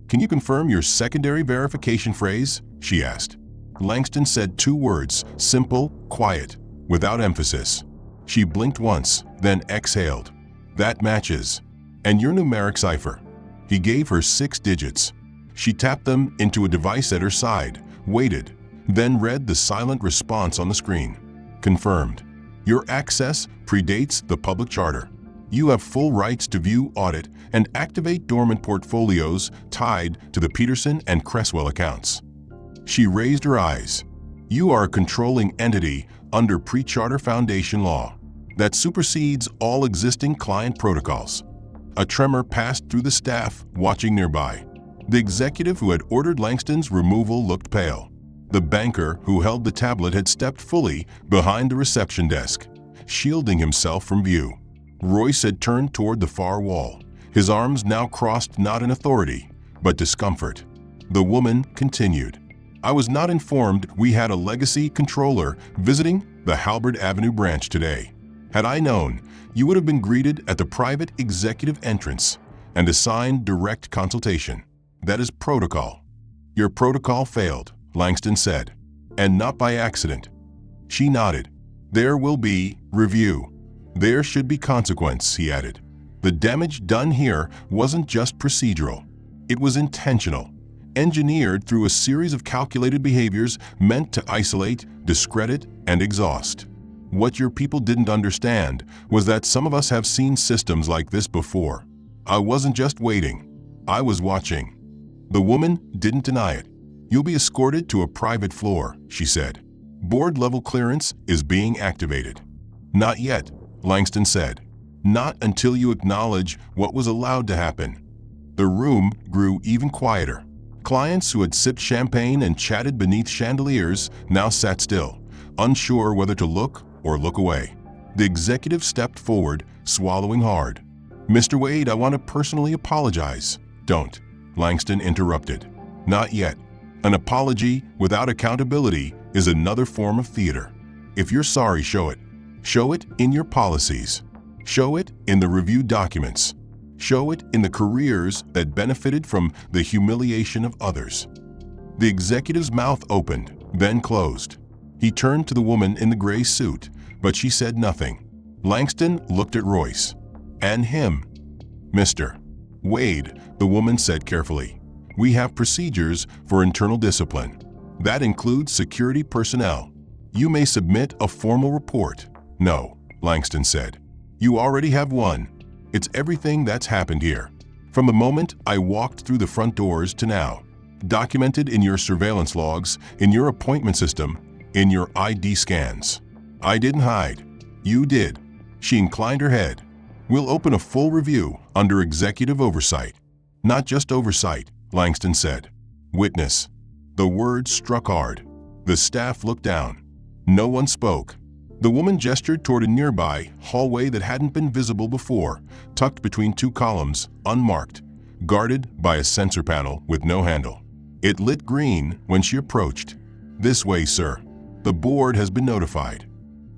Speaker 1: "Can you confirm your secondary verification phrase?" she asked. Langston said 2 words, simple, quiet, without emphasis. She blinked once, then exhaled. "That matches. And your numeric cipher." He gave her 6 digits. She tapped them into a device at her side, waited, then read the silent response on the screen. "Confirmed. Your access predates the public charter. You have full rights to view, audit, and activate dormant portfolios tied to the Peterson and Cresswell accounts." She raised her eyes. "You are a controlling entity under pre-charter foundation law that supersedes all existing client protocols." A tremor passed through the staff watching nearby. The executive who had ordered Langston's removal looked pale. The banker who held the tablet had stepped fully behind the reception desk, shielding himself from view. Royce had turned toward the far wall, his arms now crossed not in authority, but discomfort. The woman continued. "I was not informed we had a legacy controller visiting the Halberd Avenue branch today. Had I known, you would have been greeted at the private executive entrance and assigned direct consultation. That is protocol." "Your protocol failed," Langston said, "and not by accident." She nodded. "There will be review. There should be consequence," he added. "The damage done here wasn't just procedural. It was intentional, engineered through a series of calculated behaviors meant to isolate, discredit, and exhaust. What your people didn't understand was that some of us have seen systems like this before. I wasn't just waiting. I was watching." The woman didn't deny it. "You'll be escorted to a private floor," she said. "Board-level clearance is being activated." "Not yet," Langston said. "Not until you acknowledge what was allowed to happen." The room grew even quieter. Clients who had sipped champagne and chatted beneath chandeliers now sat still, unsure whether to look or look away. The executive stepped forward, swallowing hard. "Mr. Wade, I want to personally apologize." "Don't," Langston interrupted. "Not yet. An apology without accountability is another form of theater. If you're sorry, show it. Show it in your policies. Show it in the review documents. Show it in the careers that benefited from the humiliation of others. The executive's mouth opened, then closed. He turned to the woman in the gray suit, but she said nothing. Langston looked at Royce. And him. Mr. Wade, the woman said carefully, we have procedures for internal discipline. That includes security personnel. You may submit a formal report. No, Langston said. You already have one. It's everything that's happened here. From the moment I walked through the front doors to now. Documented in your surveillance logs, in your appointment system, in your ID scans. I didn't hide. You did. She inclined her head. We'll open a full review under executive oversight. Not just oversight, Langston said. Witness. The word struck hard. The staff looked down. No one spoke. The woman gestured toward a nearby hallway that hadn't been visible before, tucked between two columns, unmarked, guarded by a sensor panel with no handle. It lit green when she approached. This way, sir. The board has been notified.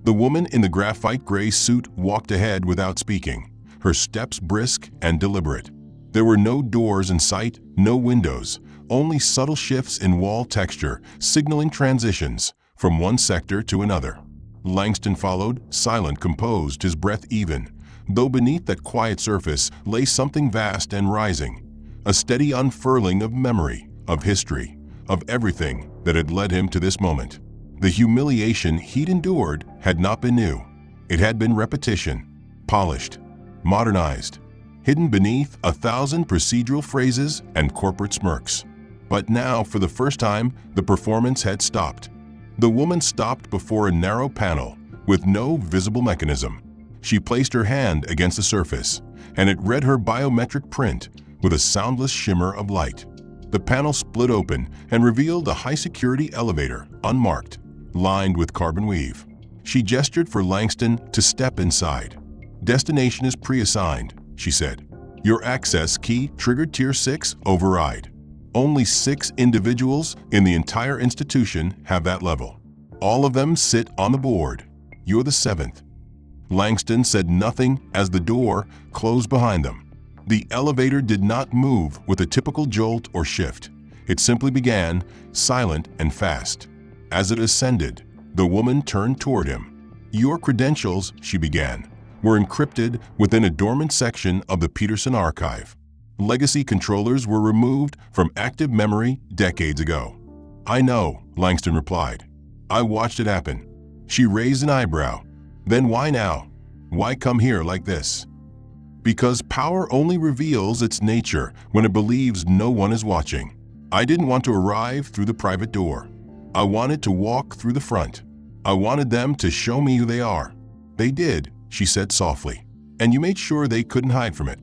Speaker 1: The woman in the graphite gray suit walked ahead without speaking, her steps brisk and deliberate. There were no doors in sight, no windows, only subtle shifts in wall texture, signaling transitions from one sector to another. Langston followed, silent, composed, his breath even, though beneath that quiet surface lay something vast and rising, a steady unfurling of memory, of history, of everything that had led him to this moment. The humiliation he'd endured had not been new. It had been repetition, polished, modernized, hidden beneath 1,000 procedural phrases and corporate smirks. But now, for the first time, the performance had stopped. The woman stopped before a narrow panel with no visible mechanism. She placed her hand against the surface, and it read her biometric print with a soundless shimmer of light. The panel split open and revealed a high-security elevator, unmarked, lined with carbon weave. She gestured for Langston to step inside. Destination is pre-assigned, she said. Your access key triggered Tier 6 override. Only 6 individuals in the entire institution have that level. All of them sit on the board. You're the 7th. Langston said nothing as the door closed behind them. The elevator did not move with a typical jolt or shift. It simply began, silent and fast. As it ascended, the woman turned toward him. Your credentials, she began, were encrypted within a dormant section of the Peterson archive. Legacy controllers were removed from active memory decades ago. I know, Langston replied. I watched it happen. She raised an eyebrow. Then why now? Why come here like this? Because power only reveals its nature when it believes no one is watching. I didn't want to arrive through the private door. I wanted to walk through the front. I wanted them to show me who they are. They did, she said softly, and you made sure they couldn't hide from it.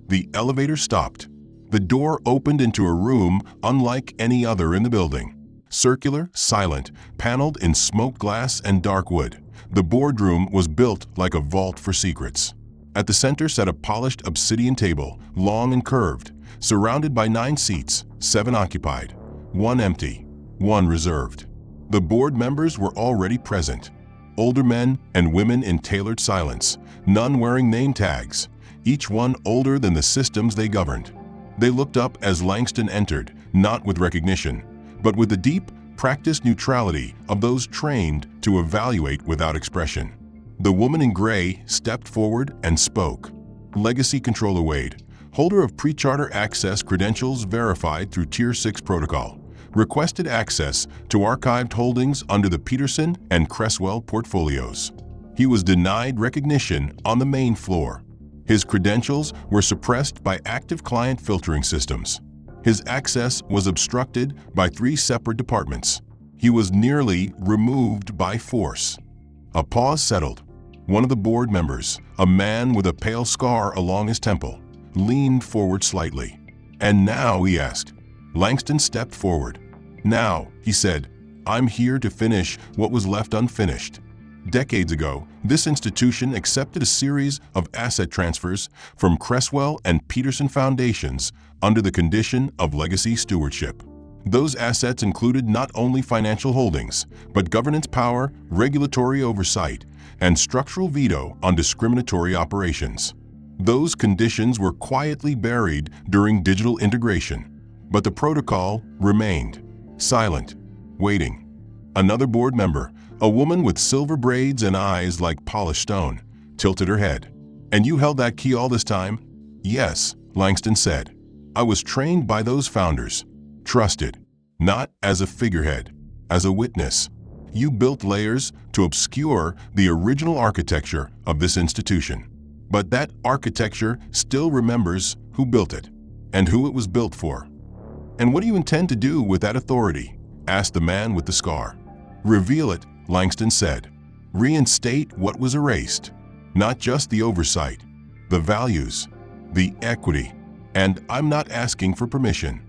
Speaker 1: The elevator stopped. The door opened into a room unlike any other in the building. Circular, silent, paneled in smoked glass and dark wood. The boardroom was built like a vault for secrets. At the center sat a polished obsidian table, long and curved, surrounded by 9 seats, 7 occupied, 1 empty, 1 reserved. The board members were already present. Older men and women in tailored silence, none wearing name tags, each one older than the systems they governed. They looked up as Langston entered, not with recognition, but with the deep, practiced neutrality of those trained to evaluate without expression. The woman in gray stepped forward and spoke. Legacy Controller Wade, holder of pre-charter access credentials verified through Tier 6 protocol, requested access to archived holdings under the Peterson and Cresswell portfolios. He was denied recognition on the main floor. His credentials were suppressed by active client filtering systems. His access was obstructed by 3 separate departments. He was nearly removed by force. A pause settled. One of the board members, a man with a pale scar along his temple, leaned forward slightly. And now, he asked. Langston stepped forward. Now, he said, I'm here to finish what was left unfinished. Decades ago, this institution accepted a series of asset transfers from Cresswell and Peterson foundations under the condition of legacy stewardship. Those assets included not only financial holdings, but governance power, regulatory oversight, and structural veto on discriminatory operations. Those conditions were quietly buried during digital integration, but the protocol remained, silent, waiting. Another board member, a woman with silver braids and eyes like polished stone, tilted her head. "And you held that key all this time?" "Yes," Langston said. "I was trained by those founders. Trusted, not as a figurehead, as a witness. You built layers to obscure the original architecture of this institution. But that architecture still remembers who built it and who it was built for." "And what do you intend to do with that authority?" asked the man with the scar. "Reveal it," Langston said. "Reinstate what was erased. Not just the oversight, the values, the equity. And I'm not asking for permission."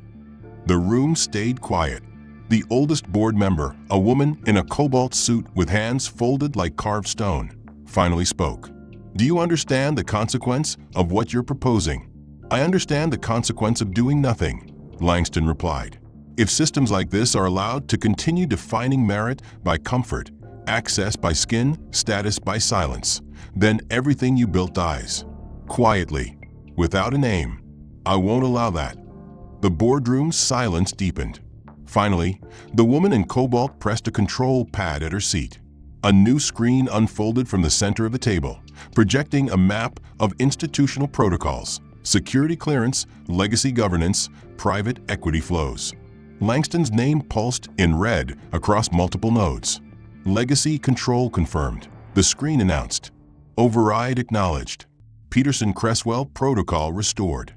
Speaker 1: The room stayed quiet. The oldest board member, a woman in a cobalt suit with hands folded like carved stone, finally spoke. "Do you understand the consequence of what you're proposing?" "I understand the consequence of doing nothing," Langston replied. "If systems like this are allowed to continue defining merit by comfort, access by skin, status by silence, then everything you built dies. Quietly, without a name. I won't allow that." The boardroom's silence deepened. Finally, the woman in cobalt pressed a control pad at her seat. A new screen unfolded from the center of the table, projecting a map of institutional protocols, security clearance, legacy governance, private equity flows. Langston's name pulsed in red across multiple nodes. "Legacy control confirmed," the screen announced. "Override acknowledged. Peterson Cresswell protocol restored."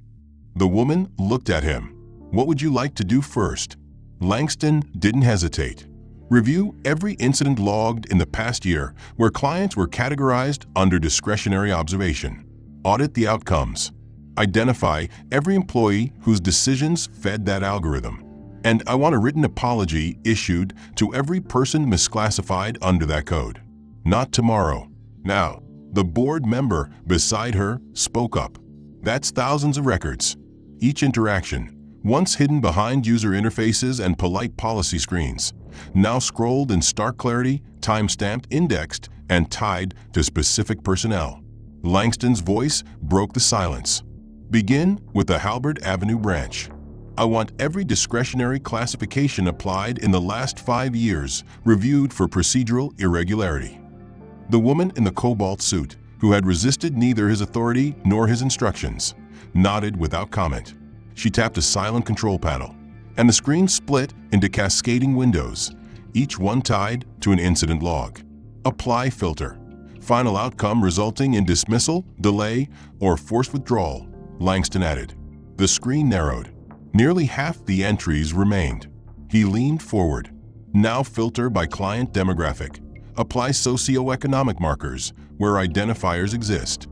Speaker 1: The woman looked at him. "What would you like to do first?" Langston didn't hesitate. "Review every incident logged in the past year where clients were categorized under discretionary observation. Audit the outcomes. Identify every employee whose decisions fed that algorithm. And I want a written apology issued to every person misclassified under that code. Not tomorrow. Now." The board member beside her spoke up. "That's thousands of records. Each interaction, once hidden behind user interfaces and polite policy screens, now scrolled in stark clarity, time-stamped, indexed, and tied to specific personnel." Langston's voice broke the silence. "Begin with the Halbert Avenue branch. I want every discretionary classification applied in the last 5 years reviewed for procedural irregularity." The woman in the cobalt suit, who had resisted neither his authority nor his instructions, nodded without comment. She tapped a silent control panel, and the screen split into cascading windows, each one tied to an incident log. "Apply filter. Final outcome resulting in dismissal, delay, or forced withdrawal," Langston added. The screen narrowed. Nearly half the entries remained. He leaned forward. "Now filter by client demographic. Apply socioeconomic markers where identifiers exist."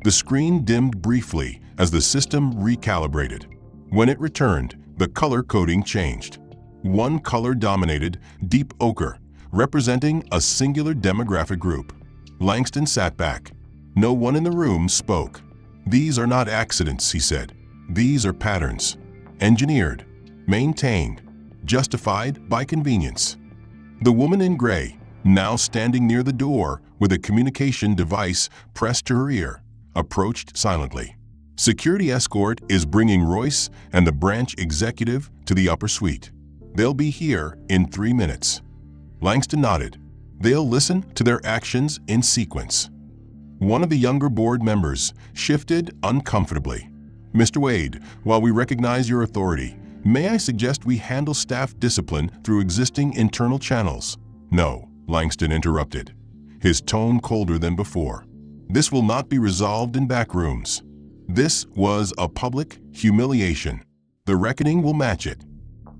Speaker 1: The screen dimmed briefly as the system recalibrated. When it returned, the color coding changed. One color dominated, deep ochre, representing a singular demographic group. Langston sat back. No one in the room spoke. "These are not accidents," he said. "These are patterns. Engineered, maintained, justified by convenience." The woman in gray, now standing near the door with a communication device pressed to her ear, approached silently. "Security escort is bringing Royce and the branch executive to the upper suite. They'll be here in 3 minutes." Langston nodded. "They'll listen to their actions in sequence." One of the younger board members shifted uncomfortably. "Mr. Wade, while we recognize your authority, may I suggest we handle staff discipline through existing internal channels?" "No," Langston interrupted, his tone colder than before. "This will not be resolved in back rooms. This was a public humiliation. The reckoning will match it."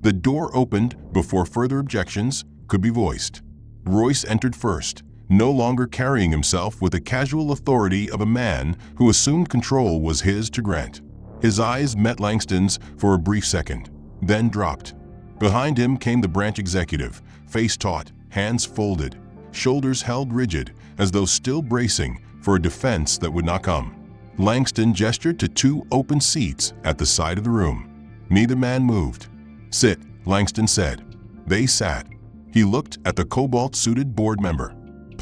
Speaker 1: The door opened before further objections could be voiced. Royce entered first, no longer carrying himself with the casual authority of a man who assumed control was his to grant. His eyes met Langston's for a brief second, then dropped. Behind him came the branch executive, face taut, hands folded, shoulders held rigid as though still bracing for a defense that would not come. Langston gestured to 2 open seats at the side of the room. Neither man moved. "Sit," Langston said. They sat. He looked at the cobalt-suited board member.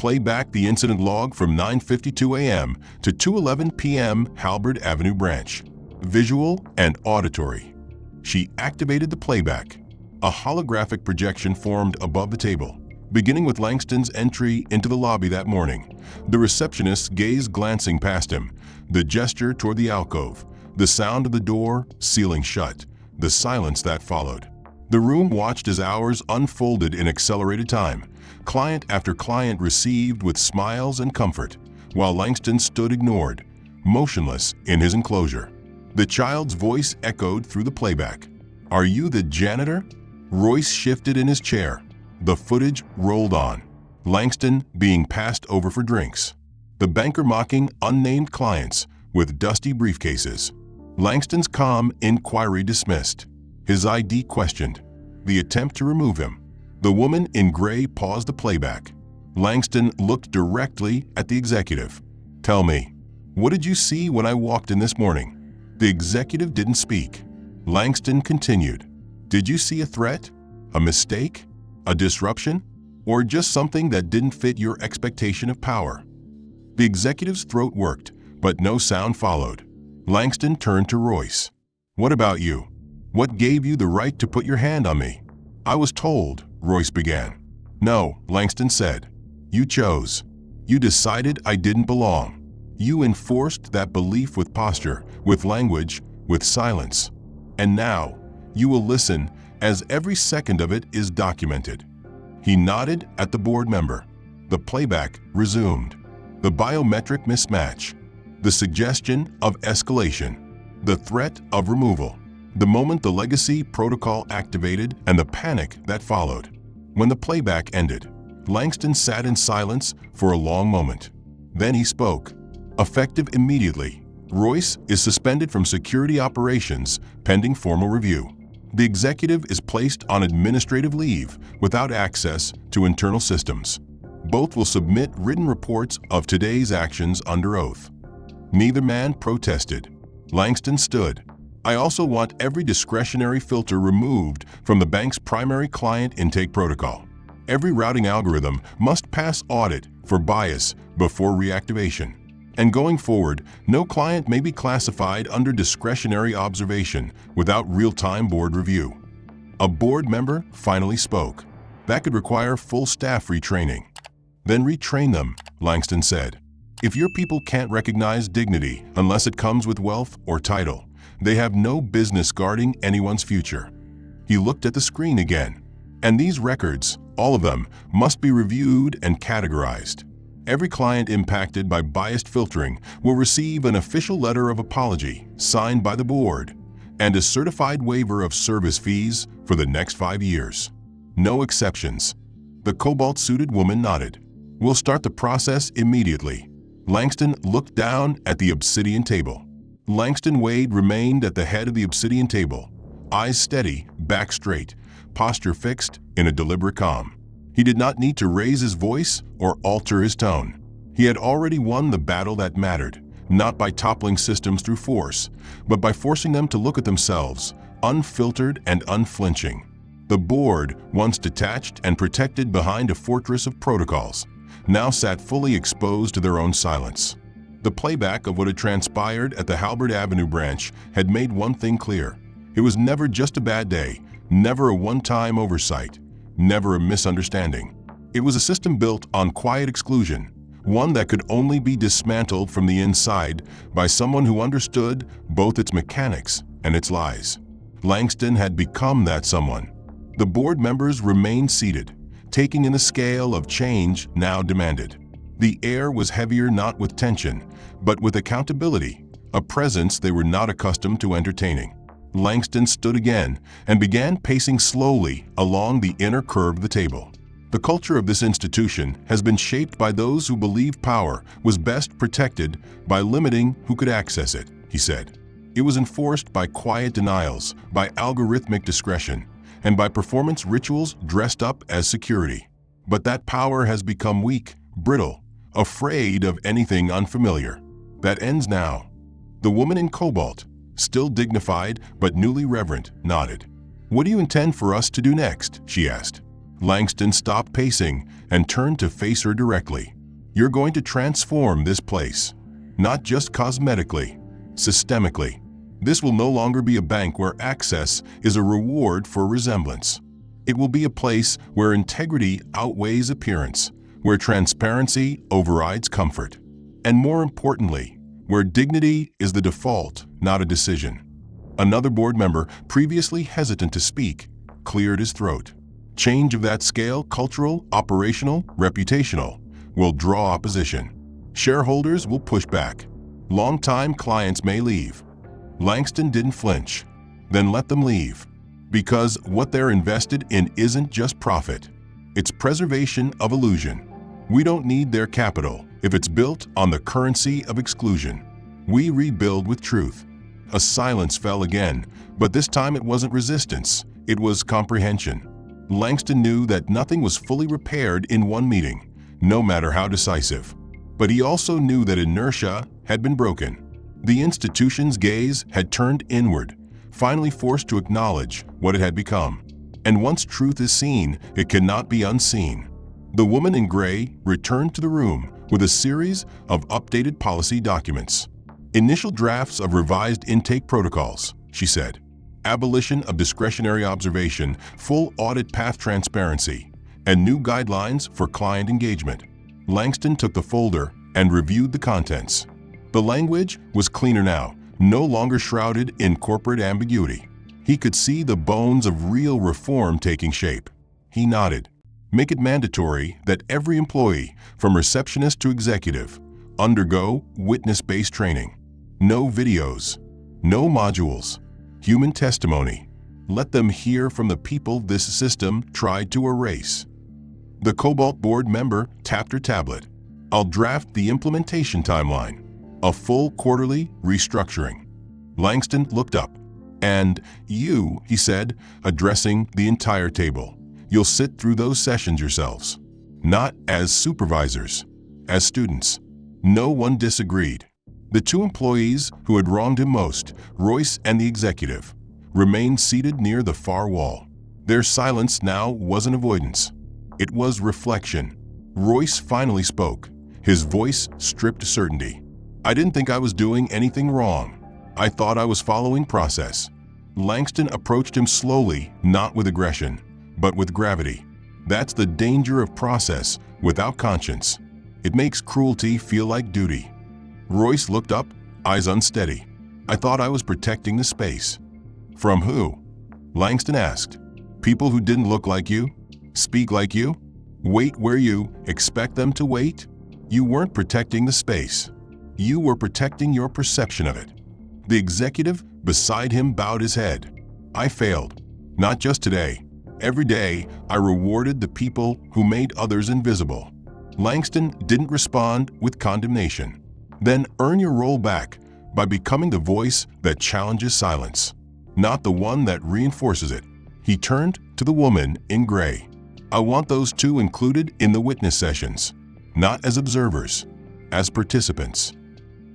Speaker 1: play back the incident log from 9:52 a.m. to 2:11 p.m. Halberd Avenue branch. Visual and auditory. She activated the playback. A holographic projection formed above the table, beginning with Langston's entry into the lobby that morning. The receptionist's gaze glancing past him, the gesture toward the alcove, the sound of the door sealing shut, the silence that followed. The room watched as hours unfolded in accelerated time. Client after client received with smiles and comfort, while Langston stood ignored, motionless in his enclosure. The child's voice echoed through the playback. "Are you the janitor?" Royce shifted in his chair. The footage rolled on. Langston being passed over for drinks. The banker mocking unnamed clients with dusty briefcases. Langston's calm inquiry dismissed. His ID questioned. The attempt to remove him. The woman in gray paused the playback. Langston looked directly at the executive. "Tell me, what did you see when I walked in this morning?" The executive didn't speak. Langston continued. "Did you see a threat? A mistake? A disruption? Or just something that didn't fit your expectation of power?" The executive's throat worked, but no sound followed. Langston turned to Royce. "What about you? What gave you the right to put your hand on me?" "I was told," Royce began. "No," Langston said. "You chose. You decided I didn't belong. You enforced that belief with posture, with language, with silence. And now, you will listen as every second of it is documented." He nodded at the board member. The playback resumed. The biometric mismatch. The suggestion of escalation. The threat of removal. The moment the legacy protocol activated and the panic that followed. When the playback ended, Langston sat in silence for a long moment. Then he spoke. Effective immediately, Royce is suspended from security operations pending formal review. The executive is placed on administrative leave without access to internal systems. Both will submit written reports of today's actions under oath. Neither man protested. Langston stood. "I also want every discretionary filter removed from the bank's primary client intake protocol. Every routing algorithm must pass audit for bias before reactivation. And going forward, no client may be classified under discretionary observation without real-time board review." A board member finally spoke. "That could require full staff retraining." "Then retrain them," Langston said. "If your people can't recognize dignity unless it comes with wealth or title, they have no business guarding anyone's future." He looked at the screen again. "And these records, all of them, must be reviewed and categorized. Every client impacted by biased filtering will receive an official letter of apology signed by the board and a certified waiver of service fees for the next 5 years. No exceptions." The cobalt-suited woman nodded. "We'll start the process immediately." Langston looked down at the obsidian table. Langston Wade remained at the head of the obsidian table, eyes steady, back straight, posture fixed in a deliberate calm. He did not need to raise his voice or alter his tone. He had already won the battle that mattered, not by toppling systems through force, but by forcing them to look at themselves, unfiltered and unflinching. The board, once detached and protected behind a fortress of protocols, now sat fully exposed to their own silence. The playback of what had transpired at the Halberd Avenue branch had made one thing clear. It was never just a bad day, never a one-time oversight, never a misunderstanding. It was a system built on quiet exclusion, one that could only be dismantled from the inside by someone who understood both its mechanics and its lies. Langston had become that someone. The board members remained seated, taking in the scale of change now demanded. The air was heavier not with tension, but with accountability, a presence they were not accustomed to entertaining. Langston stood again and began pacing slowly along the inner curve of the table. "The culture of this institution has been shaped by those who believed power was best protected by limiting who could access it," he said. "It was enforced by quiet denials, by algorithmic discretion, and by performance rituals dressed up as security. But that power has become weak, brittle, afraid of anything unfamiliar. That ends now." The woman in cobalt, still dignified but newly reverent, nodded. "What do you intend for us to do next?" she asked. Langston stopped pacing and turned to face her directly. You're going to transform this place, not just cosmetically, systemically. This will no longer be a bank where access is a reward for resemblance. It will be a place where integrity outweighs appearance, where transparency overrides comfort, and more importantly, where dignity is the default, not a decision. Another board member, previously hesitant to speak, cleared his throat. Change of that scale, cultural, operational, reputational, will draw opposition. Shareholders will push back. Long-time clients may leave. Langston didn't flinch. Then let them leave. Because what they're invested in isn't just profit. It's preservation of illusion. We don't need their capital if it's built on the currency of exclusion. We rebuild with truth. A silence fell again, but this time it wasn't resistance, it was comprehension. Langston knew that nothing was fully repaired in one meeting, no matter how decisive. But he also knew that inertia had been broken. The institution's gaze had turned inward, finally forced to acknowledge what it had become. And once truth is seen, it cannot be unseen. The woman in gray returned to the room with a series of updated policy documents. Initial drafts of revised intake protocols, she said. Abolition of discretionary observation, full audit path transparency, and new guidelines for client engagement. Langston took the folder and reviewed the contents. The language was cleaner now, no longer shrouded in corporate ambiguity. He could see the bones of real reform taking shape. He nodded. Make it mandatory that every employee, from receptionist to executive, undergo witness-based training. No videos, no modules, human testimony. Let them hear from the people this system tried to erase. The Cobalt board member tapped her tablet. I'll draft the implementation timeline. A full quarterly restructuring. Langston looked up. And you, he said, addressing the entire table. You'll sit through those sessions yourselves. Not as supervisors, as students. No one disagreed. The two employees who had wronged him most, Royce and the executive, remained seated near the far wall. Their silence now wasn't avoidance. It was reflection. Royce finally spoke, his voice stripped certainty. I didn't think I was doing anything wrong. I thought I was following process. Langston approached him slowly, not with aggression, but with gravity. That's the danger of process without conscience. It makes cruelty feel like duty. Royce looked up, eyes unsteady. I thought I was protecting the space. From who? Langston asked. People who didn't look like you? Speak like you? Wait where you expect them to wait? You weren't protecting the space. You were protecting your perception of it. The executive beside him bowed his head. I failed. Not just today. Every day, I rewarded the people who made others invisible. Langston didn't respond with condemnation. Then earn your role back by becoming the voice that challenges silence, not the one that reinforces it. He turned to the woman in gray. I want those two included in the witness sessions, not as observers, as participants.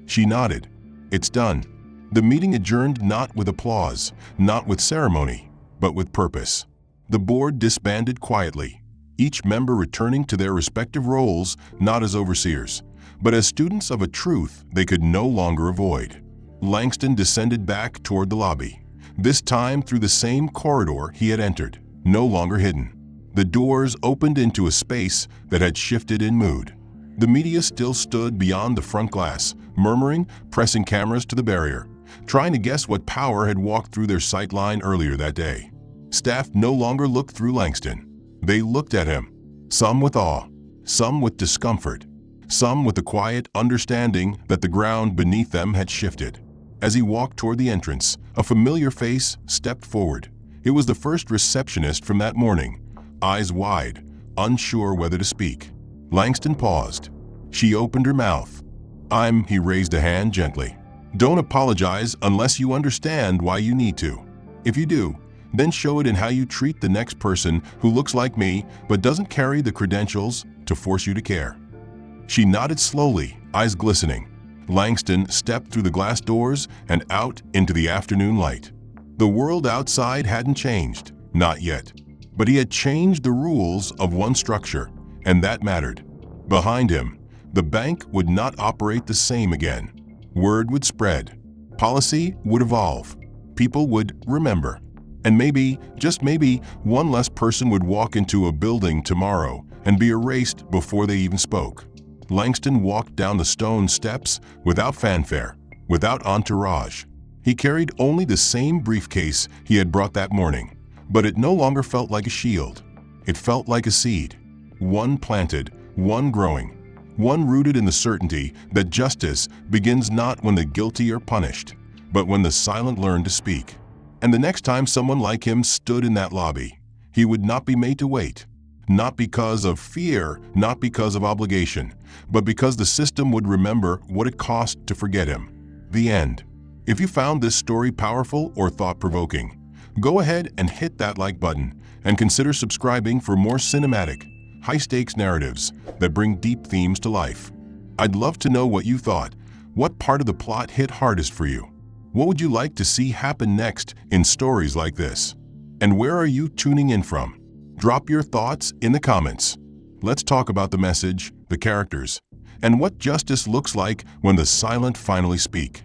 Speaker 1: She nodded. It's done. The meeting adjourned not with applause, not with ceremony, but with purpose. The board disbanded quietly, each member returning to their respective roles not as overseers, but as students of a truth they could no longer avoid. Langston descended back toward the lobby, this time through the same corridor he had entered, no longer hidden. The doors opened into a space that had shifted in mood. The media still stood beyond the front glass, murmuring, pressing cameras to the barrier, trying to guess what power had walked through their sight line earlier that day. Staff no longer looked through Langston. They looked at him, some with awe, some with discomfort, some with the quiet understanding that the ground beneath them had shifted. As he walked toward the entrance, a familiar face stepped forward. It was the first receptionist from that morning, eyes wide, unsure whether to speak. Langston paused. She opened her mouth. He raised a hand gently. Don't apologize unless you understand why you need to. If you do, then show it in how you treat the next person who looks like me but doesn't carry the credentials to force you to care. She nodded slowly, eyes glistening. Langston stepped through the glass doors and out into the afternoon light. The world outside hadn't changed, not yet. But he had changed the rules of one structure, and that mattered. Behind him, The bank would not operate the same again. Word would spread. Policy would evolve. People would remember. And maybe, just maybe, one less person would walk into a building tomorrow and be erased before they even spoke. Langston walked down the stone steps without fanfare, without entourage. He carried only the same briefcase he had brought that morning, but it no longer felt like a shield. It felt like a seed, one planted, one growing, one rooted in the certainty that justice begins not when the guilty are punished, but when the silent learn to speak. And the next time someone like him stood in that lobby, he would not be made to wait. Not because of fear, not because of obligation, but because the system would remember what it cost to forget him. The end. If you found this story powerful or thought-provoking, go ahead and hit that like button and consider subscribing for more cinematic, high-stakes narratives that bring deep themes to life. I'd love to know what you thought. What part of the plot hit hardest for you? What would you like to see happen next in stories like this? And where are you tuning in from? Drop your thoughts in the comments. Let's talk about the message, the characters, and what justice looks like when the silent finally speak.